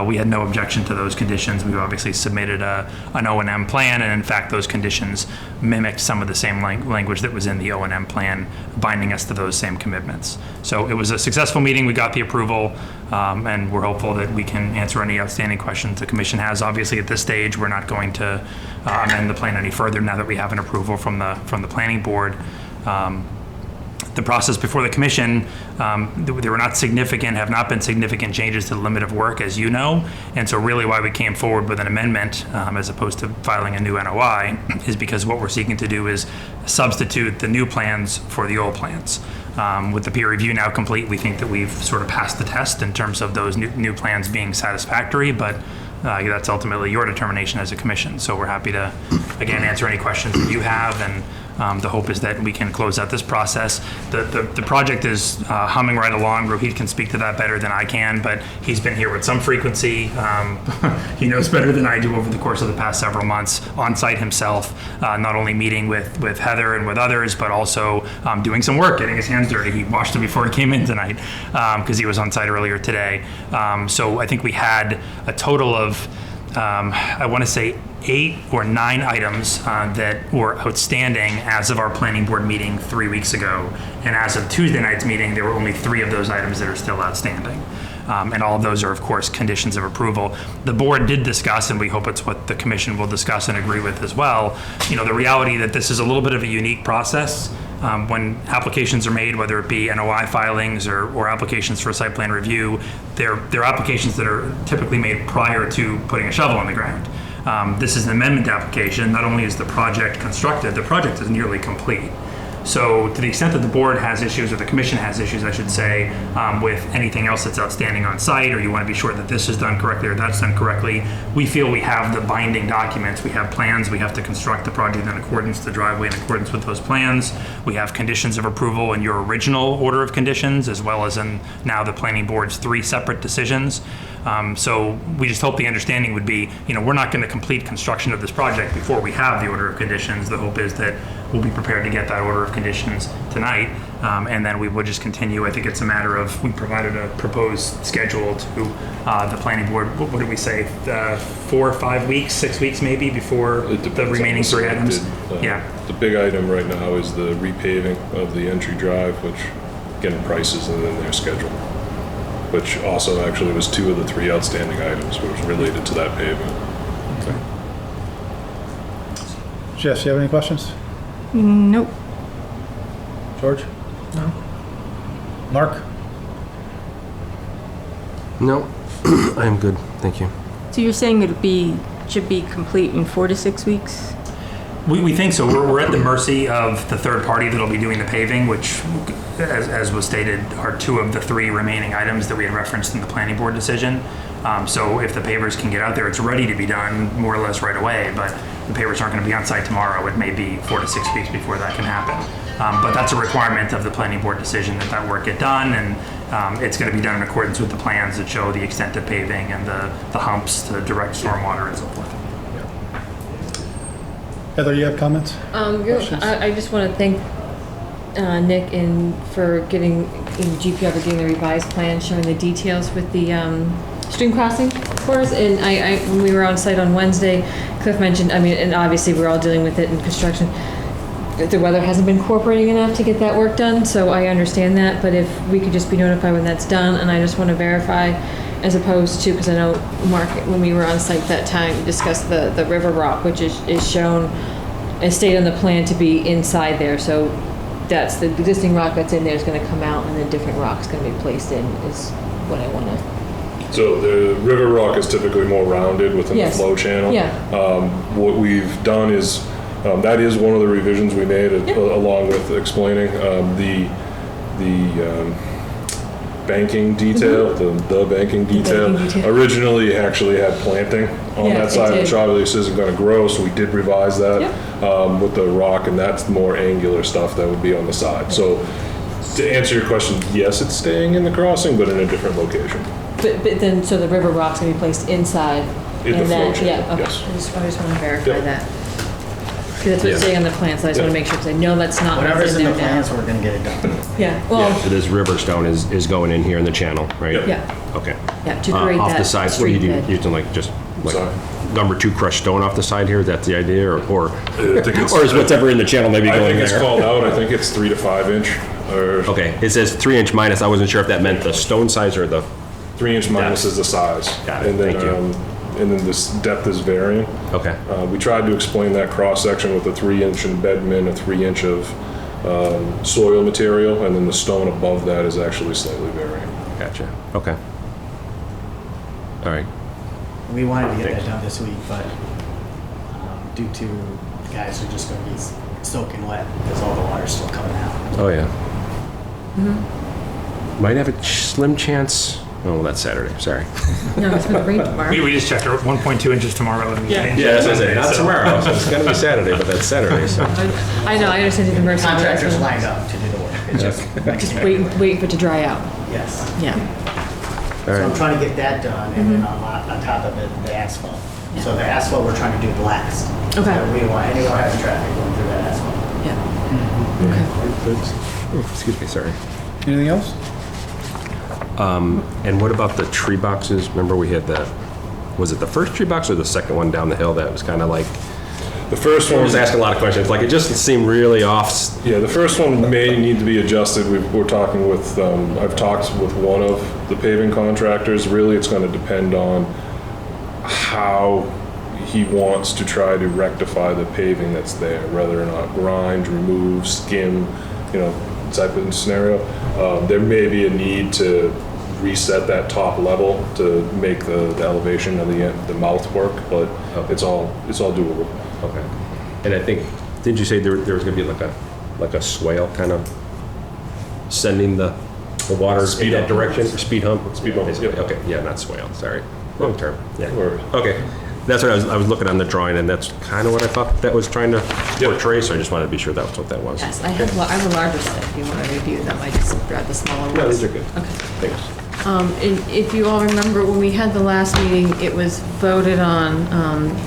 we had no objection to those conditions. We've obviously submitted an O&M plan, and in fact those conditions mimicked some of the same language that was in the O&M plan, binding us to those same commitments. So it was a successful meeting. We got the approval, and we're hopeful that we can answer any outstanding questions the commission has. Obviously, at this stage, we're not going to amend the plan any further now that we have an approval from the planning board. The process before the commission, there were have not been significant changes to the limit of work, as you know, and so really why we came forward with an amendment as opposed to filing a new NOI is because what we're seeking to do is substitute the new plans for the old plans. With the peer review now complete, we think that we've sort of passed the test in terms of those new plans being satisfactory, but that's ultimately your determination as a commission. So we're happy to, again, answer any questions that you have, and the hope is that we can close out this process. The project is humming right along. Rohit can speak to that better than I can, but he's been here with some frequency. He knows better than I do over the course of the past several months, on site himself, not only meeting with Heather and with others, but also doing some work, getting his hands dirty. He washed it before he came in tonight because he was on site earlier today. So I think we had a total of, I want to say 8 or 9 items that were outstanding as of our planning board meeting 3 weeks ago. And as of Tuesday night's meeting, there were only 3 of those items that are still outstanding. And all of those are, of course, conditions of approval. The board did discuss, and we hope it's what the commission will discuss and agree with as well, the reality that this is a little bit of a unique process. When applications are made, whether it be NOI filings or applications for site plan review, they're applications that are typically made prior to putting a shovel on the ground. This is an amendment application. Not only is the project constructed, the project is nearly complete. So to the extent that the board has issues, or the commission has issues, I should say, with anything else that's outstanding on site, or you want to be sure that this is done correctly or that's done correctly, we feel we have the binding documents. We have plans. We have to construct the project in accordance, the driveway in accordance with those plans. We have conditions of approval in your original order of conditions, as well as in now the planning board's 3 separate decisions. So we just hope the understanding would be, we're not going to complete construction of this project before we have the order of conditions. The hope is that we'll be prepared to get that order of conditions tonight. And then we would just continue. I think it's a matter of, we provided a proposed schedule to the planning board. What did we say? 4 or 5 weeks, 6 weeks maybe before It the depends on remaining the 3 items? selected, Yeah. The big item right now is the repaving of the entry drive, which, getting prices and then their schedule, which also actually was 2 of the 3 outstanding items, which was related to that paving. Jess, you have any questions? Nope. George? No. Mark? No, I'm good, thank you. So you're saying should be complete in 4 to 6 weeks? We think so. We're at the mercy of the third party that'll be doing the paving, which, as was stated, are 2 of the 3 remaining items that we had referenced in the planning board decision. So if the pavers can get out there, it's ready to be done more or less right away, but the pavers aren't going to be on site tomorrow. It may be 4 to 6 weeks before that can happen. But that's a requirement of the planning board decision that work get done, and it's going to be done in accordance with the plans that show the extent of paving and the humps to direct stormwater and so forth. Heather, you have comments? Questions? I just want to thank Nick for getting GPR for getting the revised plan showing the details with the stream crossing course. And I when we were on site on Wednesday, Cliff mentioned, I mean, and obviously we're all dealing with it in construction, the weather hasn't been cooperating enough to get that work done, so I understand that, but if we could just be notified when that's done, and I just want to verify, as opposed to, because I know, Mark, when we were on site that time, discussed the river rock, which is shown and stayed on the plan to be inside there, so that's the existing rock that's in there is going to come out, and then different rock's going to be placed in, is what I want to. So the river rock is typically more rounded within the Yes. flow channel. Yeah. What we've done is, that is one of the revisions we made, along with explaining the banking detail, the banking detail. banking detail. Originally actually had planting on Yeah, that it side, did. which obviously isn't going to grow, so we did revise that with the rock, and that's more angular stuff that would be on the side. So to answer your question, yes, it's staying in the crossing, but in a different location. But then, so the river rock's going to be placed inside? In the and flow then- channel, Yeah, okay. yes. I just want to verify Yep. that. Because that's what's saying on the plan, so I just want to make sure, because I know that's not what's Whatever's in the there now. plans, we're gonna get it done. Yeah, well, So this river stone is going in here in the channel, right? Yep. yeah, Okay. yeah, to create Off the that side, what do you street do? bed. You can like, just like, Sorry. number 2 crushed stone off the side here, that's the idea, or I think it's- or is whatever in the channel maybe I going think it's there? called out, I think it's 3 to 5 inch, or Okay, it says 3-inch minus, I wasn't sure if that meant the stone size or the, 3-inch minus is the size. Got it, And then, thank you. And then this depth is varying. okay, We tried to explain that cross-section with a 3-inch embedment, a 3-inch of soil material, and then the stone above that is actually slightly varying. gotcha, okay. All right, We wanted to get Thanks. that done this week, but due to the guys are just gonna be soaking wet because all the water's still coming out. oh yeah. Might have a slim chance, oh, that's Saturday, sorry. No, it's going to rain tomorrow. We just checked, 1.2 inches tomorrow. Yeah, that's what I said, not tomorrow, so it's gonna be Saturday, but that's Saturday, so. I know, I understand the emergency. Contractors lined up to do the work. It's just next day. Waiting for it to dry out. Yes. Yeah. So I'm trying to get that done, and then on top of it, the asphalt. So the asphalt, we're trying to do last. Okay. So we don't want any more heavy traffic going through that asphalt. Yeah. Oh, excuse me, sorry. Anything else? And what about the tree boxes? Remember we had was it the first tree box or the second one down the hill that was kind of like, The first I one was asking a lot of questions, like it just seemed really off. Yeah, the first one may need to be adjusted. We're talking with, I've talked with one of the paving contractors. Really, it's going to depend on how he wants to try to rectify the paving that's there, whether or not grind, remove, skim, type of scenario. There may be a need to reset that top level to make the elevation of the mouth work, but it's all doable. Okay. And I think, didn't you say there was gonna be like a swale kind of sending the water in Speed that hump. direction? Speed hump? Speed hump, Basically, yep. okay, yeah, not swale, sorry. Wrong term, yeah. No worries. Okay, that's what I was looking on the drawing, and that's kind of what I thought that was trying to portray, so I just wanted to be sure that was what that was. Yes, I have a larger set if you want to review them. I just grabbed the smaller ones. No, these are good. Okay. Thanks. And if you all remember, when we had the last meeting, it was voted on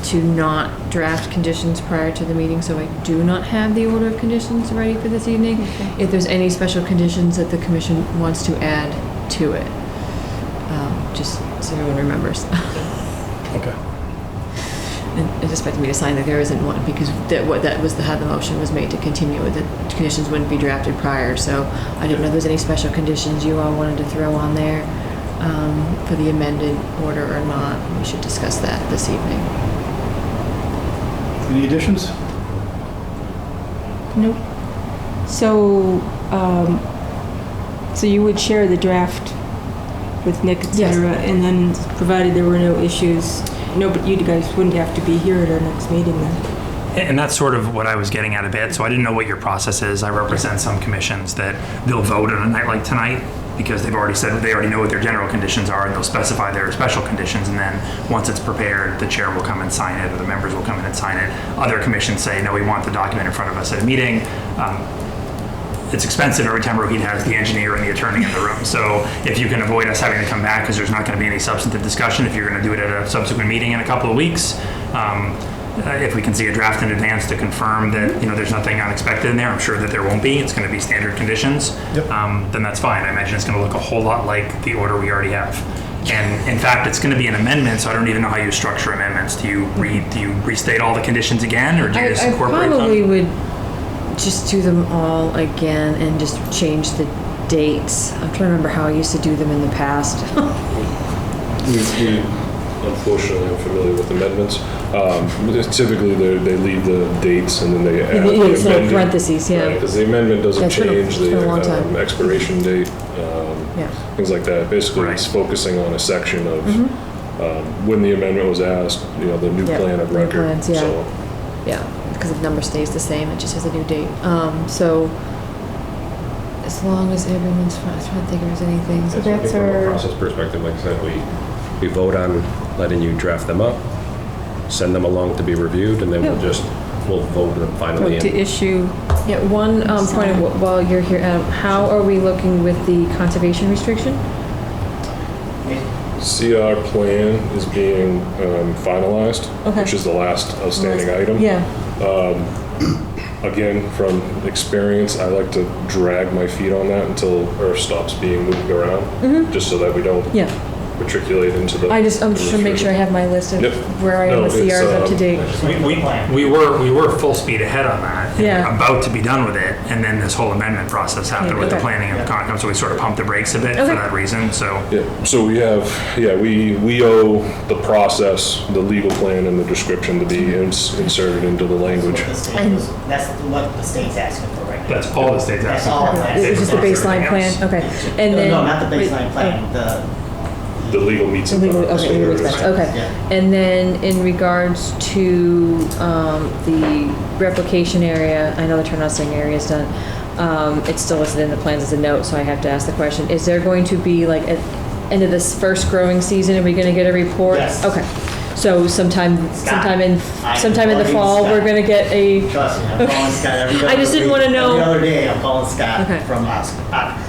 to not draft conditions prior to the meeting, so I do not have the order of conditions ready for this evening. If there's any special conditions that the commission wants to add to it, just so everyone remembers. Okay. And it's expected me to sign that there isn't one, because that was how the motion was made to continue with. The conditions wouldn't be drafted prior, so I didn't know if there's any special conditions you all wanted to throw on there for the amended order or not. We should discuss that this evening. Any additions? Nope. So, so you would share the draft with Nick, et Yes. cetera, and then provided there were no issues, but you guys wouldn't have to be here at our next meeting then? And that's sort of what I was getting at a bit. So I didn't know what your process is. I represent some commissions that they'll vote on a night like tonight because they've already said they already know what their general conditions are, and they'll specify their special conditions. And then once it's prepared, the chair will come and sign it, or the members will come in and sign it. Other commissions say, no, we want the document in front of us at a meeting. It's expensive every time Rohit has the engineer and the attorney in the room. So if you can avoid us having to come back because there's not going to be any substantive discussion, if you're going to do it at a subsequent meeting in a couple of weeks, if we can see a draft in advance to confirm that there's nothing unexpected in there, I'm sure that there won't be. It's going to be standard conditions. Yep. Then that's fine. I imagine it's going to look a whole lot like the order we already have. And in fact, it's going to be an amendment, so I don't even know how you structure amendments. Do you restate all the conditions again, or do you just incorporate them? I probably would just do them all again and just change the dates. I'm trying to remember how I used to do them in the past. Unfortunately, I'm familiar with amendments. Typically, they leave the dates and then they add the It's little amended. parentheses, yeah. Because the amendment doesn't It's been a- change it's been a long time. the expiration date, Yeah. things like that. Basically, Right. it's focusing on a section of when the amendment was asked, the new Yeah, plan of new record. plans, yeah. So, Yeah, because the number stays the same, it just has a new date. So as long as everyone's fine, I was trying to think if there's anything. So that's From a our, process perspective, like I said, we vote on letting you draft them up, send them along to be reviewed, and then we'll vote them finally to in. issue, Yeah, one point while you're here, Adam, how are we looking with the conservation restriction? CR plan is being finalized, Okay. which is the last outstanding item. Yeah, Again, from experience, I like to drag my feet on that until earth stops being moved around, just so that we don't yeah. matriculate into the. I'm just trying to make sure I have my list of Yep. where I am No, with it's, CRs up to date. We were full speed ahead on that, and Yeah. about to be done with it, and then this whole amendment process happened with the Okay. planning and the Concom, so we sort of pumped the brakes a bit for Okay. that reason, so. Yeah, so we have, we owe the process, the legal plan and the description to be inserted into the language. That's what the state's asking for right now. That's all the state's That's asking all for. I'm asking. It's just the baseline plan, okay. And then. No, not the baseline plan, The legal meets and bounds. Okay, legal expense, okay. Yeah. And then in regards to the replication area, I know the turnout staying area is done. It's still listed in the plans as a note, so I have to ask the question. Is there going to be like at end of this first growing season, are we gonna get a report? Yes. Okay. So sometime in the I'm fall, calling we're gonna get a, Trust me, I'm calling Scott every other I just didn't week. wanna know- Every other day, I'm calling Scott Okay. from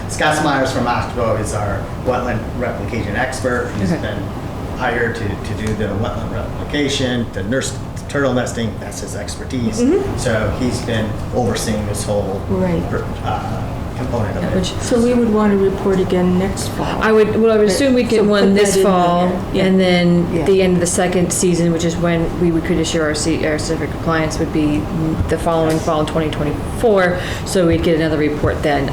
Scott Myers from Oxbow is our wetland replication expert. He's Okay. been hired to do the wetland replication, to nurse turtle nesting, that's his expertise. Mm-hmm. So he's been overseeing this whole Right. component of it. which, so we would want to report again next fall. I would assume we'd So get one put this that in fall, there. Yeah. and then Yeah. the end of the second season, which is when we could issue our certificate of compliance, would be the following fall in 2024, so we'd get another report then.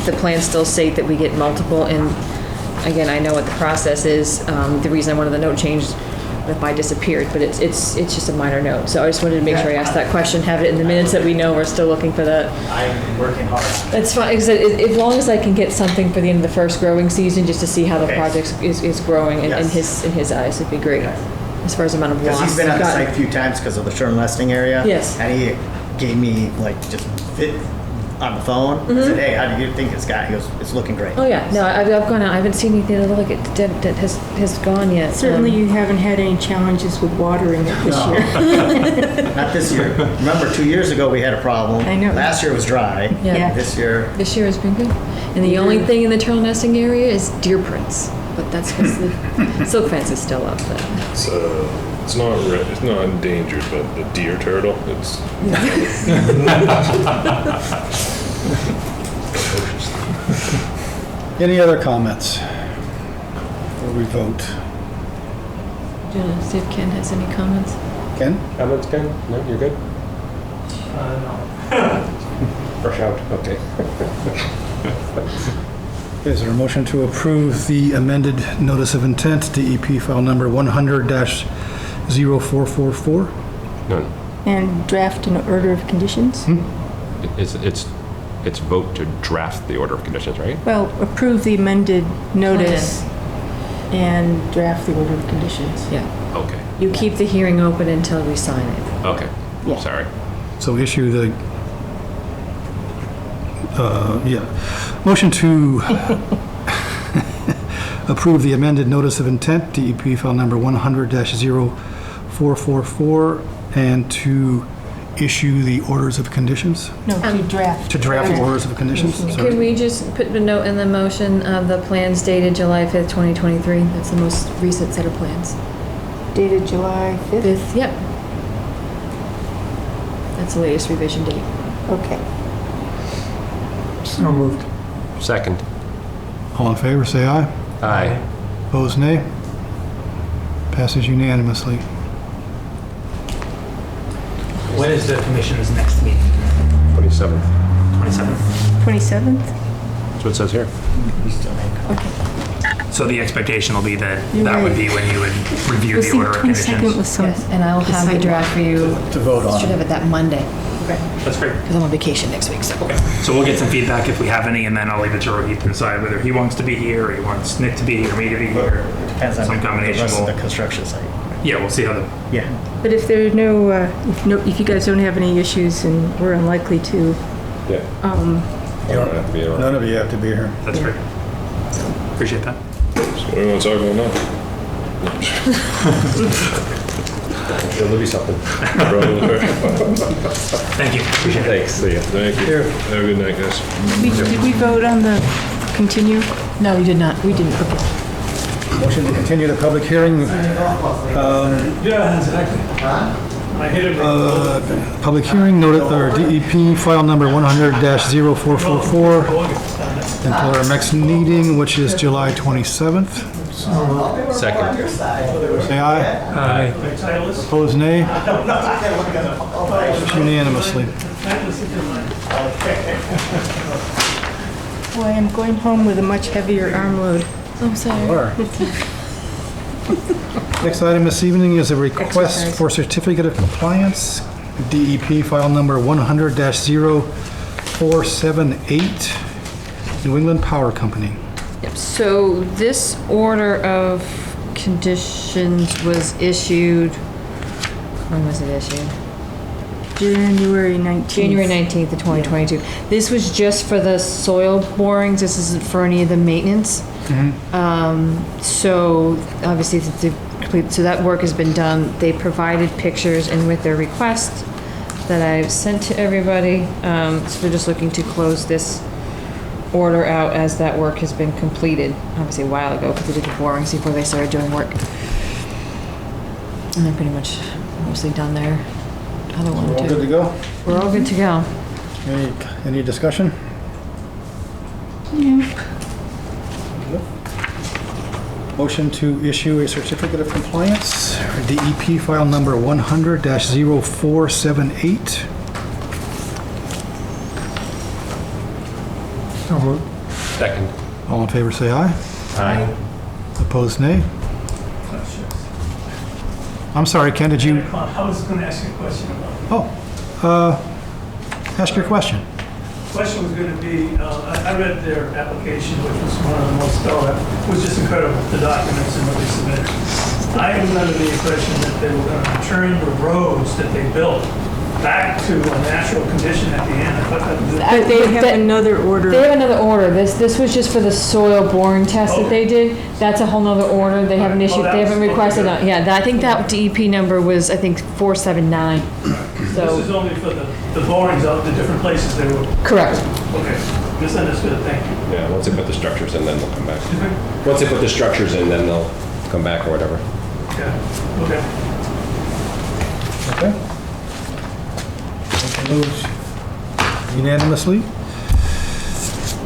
The plans still state that we get multiple, and again, I know what the process is. The reason I wanted the note changed, if mine disappeared, but it's just a minor note, so I just wanted to make sure I asked that question, have it in the minutes that we know we're still looking for that. I've been working hard on it. That's fine, as long as I can get something for the end of the first growing season, just to see how the Okay. project is growing in Yes. his eyes, it'd be great. As far as amount of loss. Because he's been on the gotten. site a few times because of the turtle nesting area. Yes. And he gave me just fit on the phone. I said, hey, how do you think it's got? He goes, it's looking great. Oh, yeah, no, I've gone out, I haven't seen anything that look like it has gone yet. Certainly you haven't had any challenges with watering it this No. year. Not this year. Remember, 2 years ago, we had a problem. I know. Last year was dry. Yeah. Yeah. This year, This year has been good. And the only thing in the turtle nesting area is deer prints. but that's because the silk fence is still up. But It's not endangered, but the deer turtle, it's. Any other comments before we vote? do you want to see if Ken has any comments? Ken? Comments, Ken? No, you're good? No. Rush out, okay. Is there a motion to approve the amended notice of intent, DEP file number 100-0444? None. And draft an order of conditions? It's vote to draft the order of conditions, right? Well, approve the amended notice and draft the order of conditions. Yeah. Okay, You keep the hearing open until we sign it. okay. Yeah. Sorry. So issue the, motion to approve the amended notice of intent, DEP file number 100-0444, and to issue the orders of conditions? No, to draft. To draft the orders of conditions? Can Sorry. we just put a note in the motion of the plans dated July 5th, 2023? That's the most recent set of plans. Dated July 5th? 5th, yep. That's the latest revision date. Okay. So moved. Second. All in favor, say aye. Aye. Opposed, nay. Passes unanimously. When is the commission's next meeting? 27th. 27th? 27th? That's what it says here. So the expectation will be that You're that would right. be when you would review Was the the order of 22nd conditions. was some... Yes, and I'll have the draft for you. To vote on. Should have it that Monday, That's great. because I'm on vacation next week, so. So we'll get some feedback if we have any, and then I'll leave it to Rohit to decide whether he wants to be here, or he wants Nick to be here, or me to be here. Depends on Some the combination rest of will- the construction site. Yeah, we'll see how the, Yeah. But if there are if you guys don't have any issues, and we're unlikely to, Yeah. I don't have to be around. None of you have to be here. that's great. Appreciate that. So what do you want to talk about now? There'll be something. Thank you. Appreciate it. Thanks, see ya. Thank you. Have a good night, guys. did we vote on the continue? No, you did not. We didn't. Okay. Motion to continue the public hearing. Yeah, exactly. I hit it. Public hearing, DEP file number 100-0444, until our next meeting, which is July 27th. Second. Say aye. Aye. Opposed, nay. Unanimously. Boy, I'm going home with a much heavier arm load. I'm sorry. Sure. Next item this evening is a request Exercise. for certificate of compliance, DEP file number 100-0478, New England Power Company. Yep, so this order of conditions was issued, when was it issued? January 19th. January 19th of 2022. This was just for the soil borings, this isn't for any of the maintenance. So obviously, so that work has been done. They provided pictures and with their request that I've sent to everybody. So they're just looking to close this order out as that work has been completed, obviously a while ago, because they did the borings before they started doing work. And they're pretty much mostly done their other one We're all good to too. go? We're all good to go. Any discussion? Motion to issue a certificate of compliance, DEP file number 100-0478. So moved. Second. All in favor, say aye. Aye. Opposed, nay. I'm sorry, Ken, did you? I was going to ask you a question about. Ask your question. Question was going to be, I read their application, which was one of the most thorough. It was just incredible, the documents and what they submitted. I was under the impression that they were going to return the roads that they built back to a natural condition at the end. I thought that was it. But they have another order. They have another order. This was just for the soil boring test that they did. That's a whole nother order. They haven't issued, they haven't requested, yeah, I think that DEP number was, I think, 479. This So, is only for the borings of the different places they were. correct. Okay. Misunderstood, thank you. Yeah, once they put the structures in, then they'll come back. Excuse me? Once they put the structures in, then they'll come back or whatever. Yeah, okay. Okay. Moves unanimously.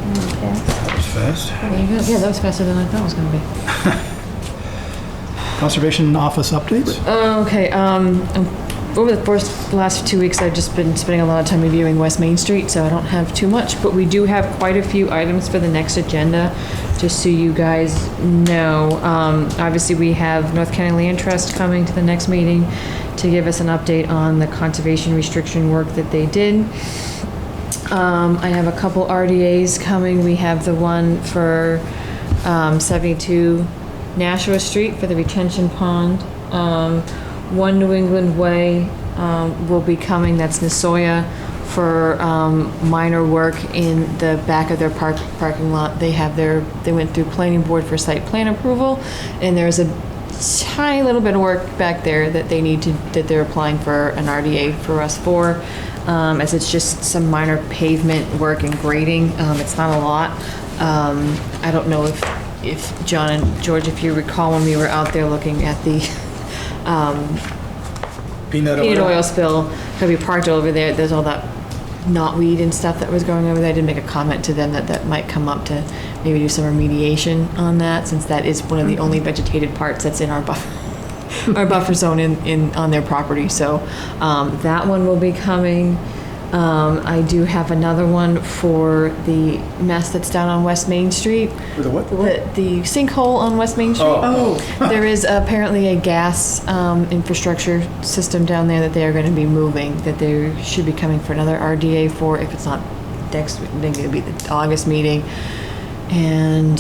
That was fast. There you go. Yeah, that was faster than I thought it was gonna be. Conservation Office updates? Okay, over the last 2 weeks, I've just been spending a lot of time reviewing West Main Street, so I don't have too much, but we do have quite a few items for the next agenda, just so you guys know. Obviously, we have North County Land Trust coming to the next meeting to give us an update on the conservation restriction work that they did. I have a couple RDAs coming. We have the one for 72 Nashua Street for the retention pond. One New England Way will be coming, that's Nasoya, for minor work in the back of their parking lot. They went through planning board for site plan approval, and there's a tiny little bit of work back there that they're applying for an RDA for us for, as it's just some minor pavement work and grading. It's not a lot. I don't know if John and George, if you recall when we were out there looking at the peanut oil spill, because we parked over there, there's all that knotweed and stuff that was going over there. I did make a comment to them that might come up to maybe do some remediation on that, since that is one of the only vegetated parts that's in our buffer zone on their property. So that one will be coming. I do have another one for the mess that's down on West Main Street. For the what? The sinkhole on West Main Street. Oh. There is apparently a gas infrastructure system down there that they are going to be moving, that they should be coming for another RDA for, if it's not next, then it'll be the August meeting. And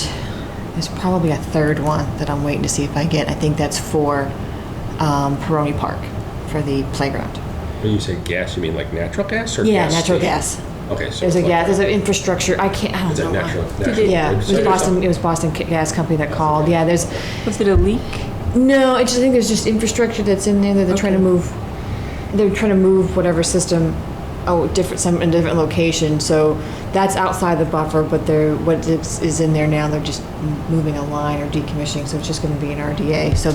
there's probably a third one that I'm waiting to see if I get. I think that's for Peroni Park, for the playground. When you say gas, you mean like natural gas or Yeah, gas natural station? gas. Okay, so. There's an infrastructure, I don't Is it know. natural? Yeah, it was Boston Gas Company that called. Yeah, Was it a leak? no, I think there's just infrastructure that's in there that they're trying to move. They're trying to move whatever system, in a different location. So that's outside the buffer, but what is in there now, they're just moving a line or decommissioning. So it's just going to be an RDA. So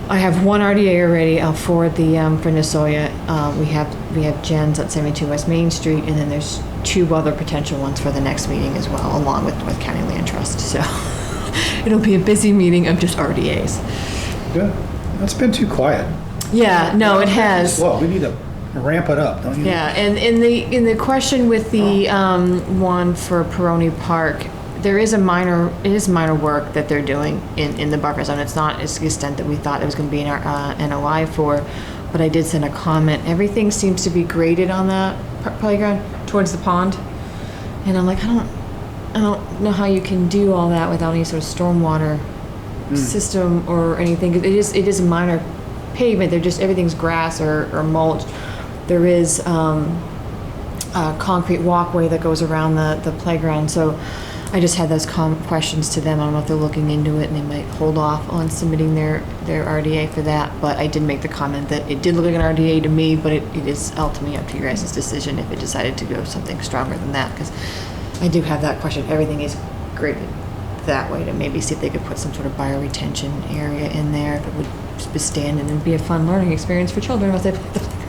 I have one RDA already. I'll forward the for Nasoya. We have Jen's at 72 West Main Street, and then there's 2 other potential ones for the next meeting as well, along with County Land Trust. So it'll be a busy meeting of just RDAs. Good. It's been too quiet. Yeah, no, it has. Slow. We need to ramp it up, don't you? Yeah, and in the question with the one for Peroni Park, it is minor work that they're doing in the buffer zone. It's not as the extent that we thought it was going to be in our NOI for, but I did send a comment. Everything seems to be graded on that playground towards the pond, and I'm like, I don't know how you can do all that without any sort of stormwater system or anything. It is a minor pavement. They're just everything's grass or mulch. There is a concrete walkway that goes around the playground. So I just had those questions to them. I don't know if they're looking into it, and they might hold off on submitting their RDA for that. But I did make the comment that it did look like an RDA to me, but it is ultimately up to your guys' decision if it decided to go something stronger than that. Because I do have that question. Everything is graded that way, to maybe see if they could put some sort of bioretention area in there if it would withstand, and then be a fun learning experience for children as they play the playground.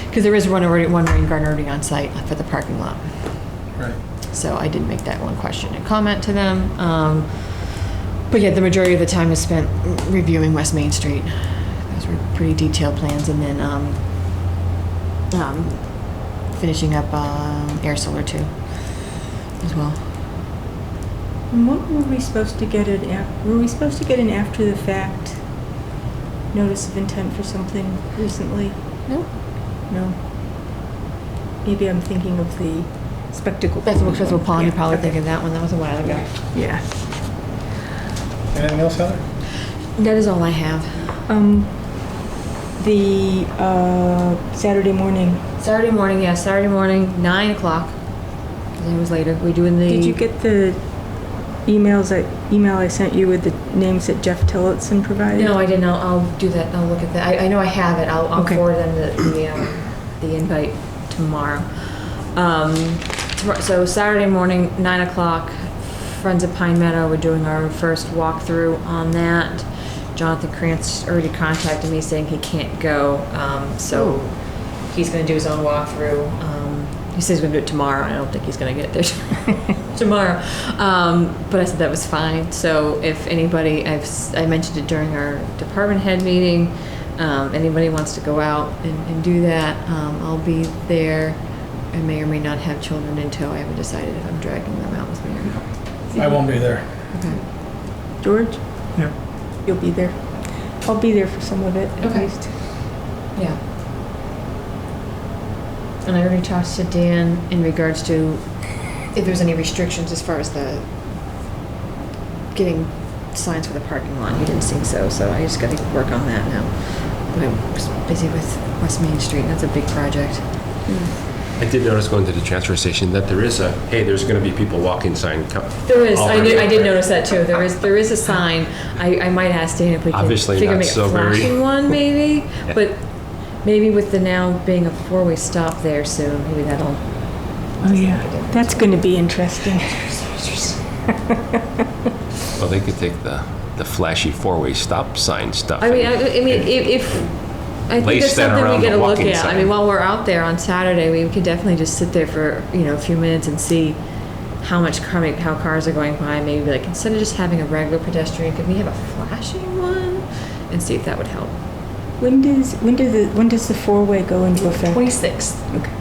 Because there is one rain garden already on site for the parking lot. Right. So I did make that one question and comment to them. But yeah, the majority of the time is spent reviewing West Main Street. Those were pretty detailed plans, and then finishing up Air Solar 2 as well. And what were we supposed to get were we supposed to get an after the fact notice of intent for something recently? No. No. Maybe I'm thinking of the spectacle. Festival Pond, Yeah, you're probably okay. thinking that one. That was a while ago. Yeah. Anything else, Heather? That is all I have. The Saturday morning. Saturday morning, 9 o'clock. It was later. We're doing the... Did you get the email I sent you with the names that Jeff Tillotson provided? No, I didn't. I'll do that. I'll look at that. I know I have it. I'll Okay. forward them the invite tomorrow. So Saturday morning, 9 o'clock, Friends of Pine Meadow, we're doing our first walkthrough on that. Jonathan Krantz already contacted me saying he can't go, so he's gonna do his own walkthrough. He says he's gonna do it tomorrow. I don't think he's gonna get there tomorrow. But I said that was fine. So if anybody, I mentioned it during our department head meeting, anybody wants to go out and do that, I'll be there. I may or may not have children in tow. I haven't decided if I'm dragging them out with me or not. I won't be there. Okay. George, Yeah. you'll be there. I'll be there for some of it, at Okay. least. Yeah. And I already talked to Dan in regards to if there's any restrictions as far as the getting signs for the parking lot. He didn't think so, so I just got to work on that now. But I was busy with West Main Street, and that's a big project. I did notice going to the transfer station that there's going to be people walking sign. There is. I Already. did notice that too. There is a sign. I might ask Dan if we can Obviously figure not make so a very- flashing one, maybe. But maybe with the now being a four-way stop there soon, maybe that'll. Oh, yeah. That's going to be interesting. Well, they could take the flashy four-way stop sign stuff. I mean, if I think Lace that's that something around we the gotta look walking at. I sign. mean, while we're out there on Saturday, we could definitely just sit there for a few minutes and see how cars are going by. Maybe like instead of just having a regular pedestrian, could we have a flashing one and see if that would help? When does the four-way go into effect? 26th. Okay.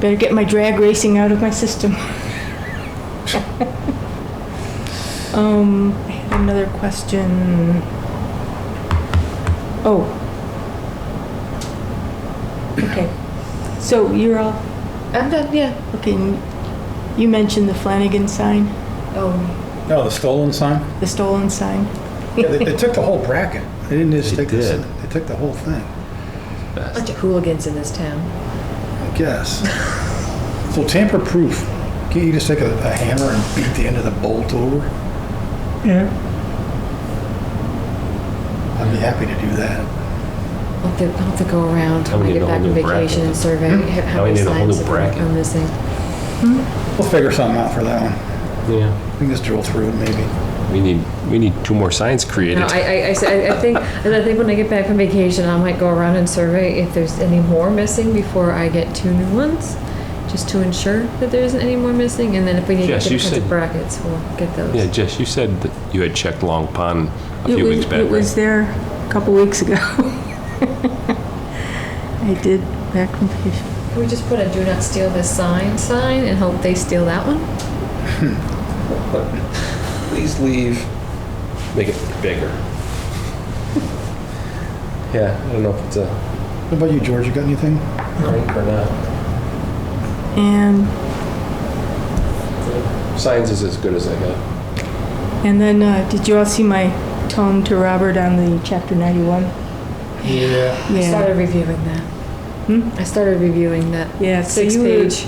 Better get my drag racing out of my system. I had another question. Oh. Okay. So you're all, I'm done. Yeah. okay, you mentioned the Flanagan sign, Oh. No, the stolen sign? the stolen sign. Yeah, they took the whole bracket. They didn't just They take this, did. they took the whole thing, Bunch of hooligans in this town. I guess. So tamper-proof, can't you just take a hammer and beat the end of the bolt over? Yeah. I'd be happy to do that. I'll have to go around Now when we I need get a back whole from new vacation bracket. and survey how Now we many need a whole signs new are bracket. missing. We'll figure something out for that one. Yeah. We can just drill through it maybe. We need 2 more signs created. No, I think when I get back from vacation, I might go around and survey if there's any more missing before I get 2 new ones, just to ensure that there isn't any more missing. And then if we need Jess, you different kinds of said- brackets, we'll get those. Yeah, Jess, you said that you had checked Long Pond a few weeks back. It was right? there a couple weeks ago. I did back from vacation. Can we just put a "Do not steal this sign" and hope they steal that one? Please leave. Make it bigger. Yeah, I don't know if it's a What about you, George? You got anything? prank or not. And Signs is as good as I got. then, did you all see my tone to Robert on the Chapter 91? Yeah. I started reviewing that. I started reviewing that. Yeah, so 6-page.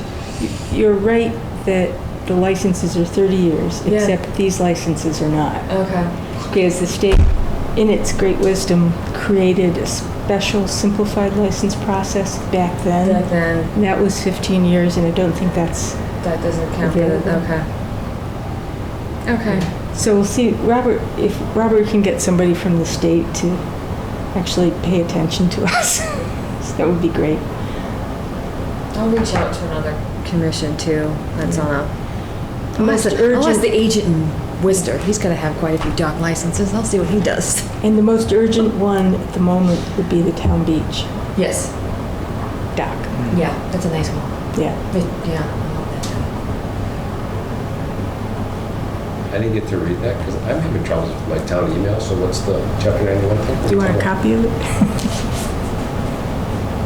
you're right that the licenses are 30 years, Yeah. except these licenses are not. Okay. Because the state, in its great wisdom, created a special simplified license process back then. Back then, And that was 15 years, and I don't think that's... that doesn't count for the, Available. okay. Okay. So we'll see, Robert, if Robert can get somebody from the state to actually pay attention to us, that would be great. I'll reach out to another commission too. That's on a. Most I'll ask urgent, the agent in Worcester. He's got to have quite a few dock licenses. I'll see what he does. and the most urgent one at the moment would be the Town Beach Yes. dock. Yeah, that's a nice one. Yeah. Yeah, I love that. I didn't get to read that because I'm having troubles with my town email. So what's the Chapter 91 thing? Do you want a copy of it?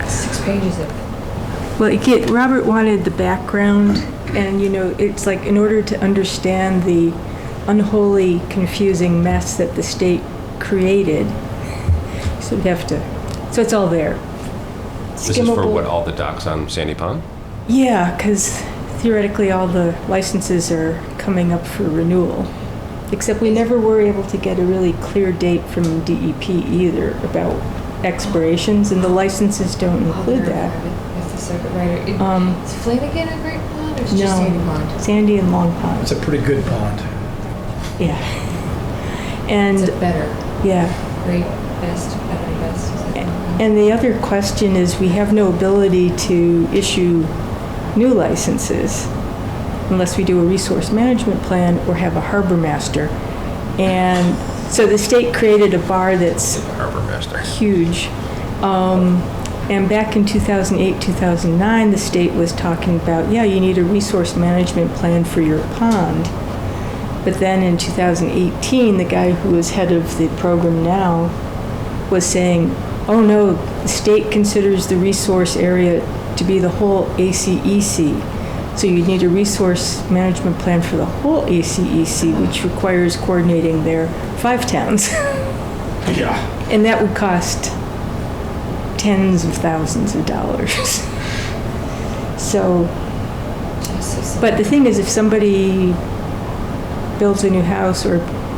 6 pages of it. Well, Robert wanted the background, and it's like in order to understand the unholy, confusing mess that the state created, so we have to. So it's all there. This is for what, all the docks on Sandy Pond? Yeah, because theoretically all the licenses are coming up for renewal. Except we never were able to get a really clear date from DEP either about expirations, and the licenses don't include that. We have to Circuit Rider. Is Flanagan a Great Pond or is it just No. Sandy Pond? Sandy and Long Pond, It's a pretty good pond. yeah. And, Is it better? yeah. Great, best, better, best? Is it- And the other question is, we have no ability to issue new licenses unless we do a resource management plan or have a harbor master. And so the state created a bar that's Harbor Master. huge. And back in 2008, 2009, the state was talking about, yeah, you need a resource management plan for your pond. But then in 2018, the guy who is head of the program now was saying, oh no, the state considers the resource area to be the whole ACEC. So you need a resource management plan for the whole ACEC, which requires coordinating their 5 towns. Yeah. And that would cost tens of thousands of dollars. So, but the thing is, if somebody builds a new house or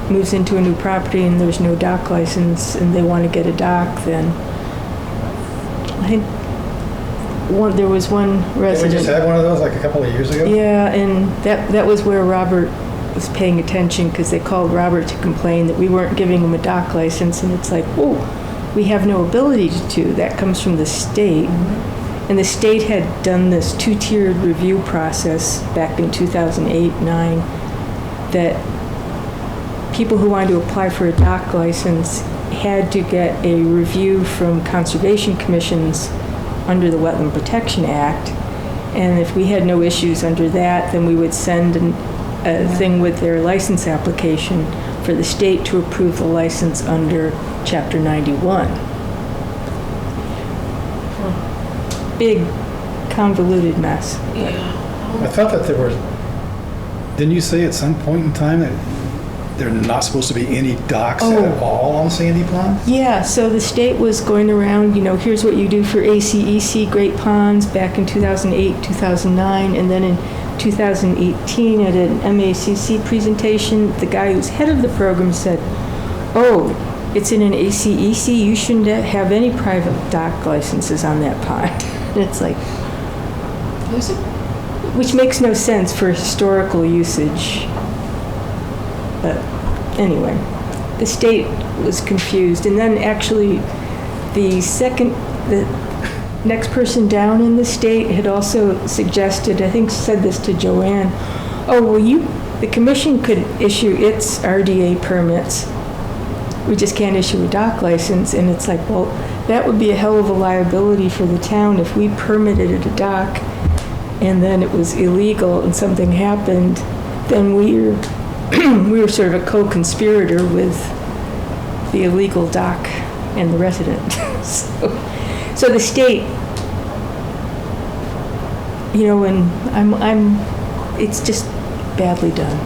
moves into a new property and there's no dock license and they want to get a dock, then I think there was one We resident. just had one of those like a couple of years ago. Yeah, and that was where Robert was paying attention, because they called Robert to complain that we weren't giving him a dock license, and it's like, oh, we have no ability to. That comes from the state. And the state had done this 2-tiered review process back in 2008-9, that people who wanted to apply for a dock license had to get a review from conservation commissions under the Wetland Protection Act. And if we had no issues under that, then we would send a thing with their license application for the state to approve the license under Chapter 91. Big, convoluted mess. I thought that there were, didn't you say at some point in time that there are not supposed to be any docks at all on Sandy Pond? Yeah, so the state was going around, here's what you do for ACEC Great Ponds back in 2008, 2009, and then in 2018 at an MACC presentation, the guy who's head of the program said, oh, it's in an ACEC, you shouldn't have any private dock licenses on that pond. And it's like, which makes no sense for historical usage. But anyway, the state was confused. And then actually the next person down in the state had also suggested, I think said this to Joanne, oh, well, the commission could issue its RDA permits. We just can't issue a dock license. And it's like, well, that would be a hell of a liability for the town if we permitted a dock and then it was illegal and something happened, then we were sort of a co-conspirator with the illegal dock and the resident. So the state, and it's just badly done.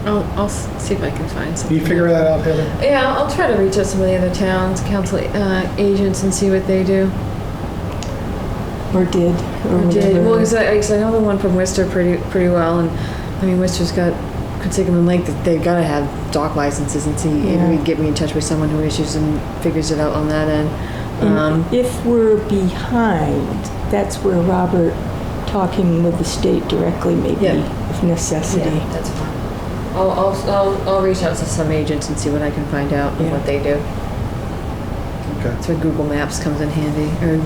I'll see if I can find Can something. you figure that out, Heather? Yeah, I'll try to reach out to some of the other towns, council agents, and see what they do. Or did. Well, because I know the one from Worcester pretty well, and I mean, Worcester's got Quinsigamon Lake, that they've got to have dock licenses, and see if we can get me in touch with someone who issues and figures it out on that end. And if we're behind, that's where Robert talking with the state directly may be of necessity. Yeah, that's fine. I'll reach out to some agents and see what I can find out and what they do. Okay. That's where Google Maps comes in handy, or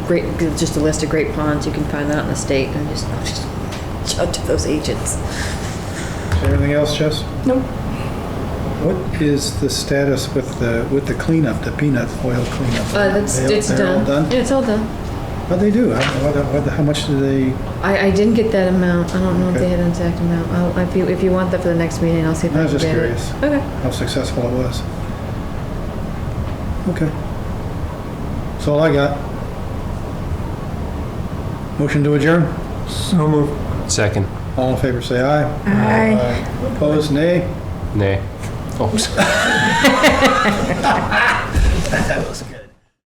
just a list of great ponds. You can find that in the state, and I'll just shout to those agents. Is there anything else, Jess? Nope. What is the status with the cleanup, the peanut oil cleanup? It's They're done. all done? Yeah, it's all done. How'd they do? How much do they? I didn't get that amount. I don't know if they had an exact amount. If you want that for the next meeting, I'll see if I I was can just get curious. it. Okay. How successful it was. Okay. That's all I got. Motion to adjourn? So moved. Second. All in favor, say aye. Aye. Opposed, nay? Nay. Oh, That was good.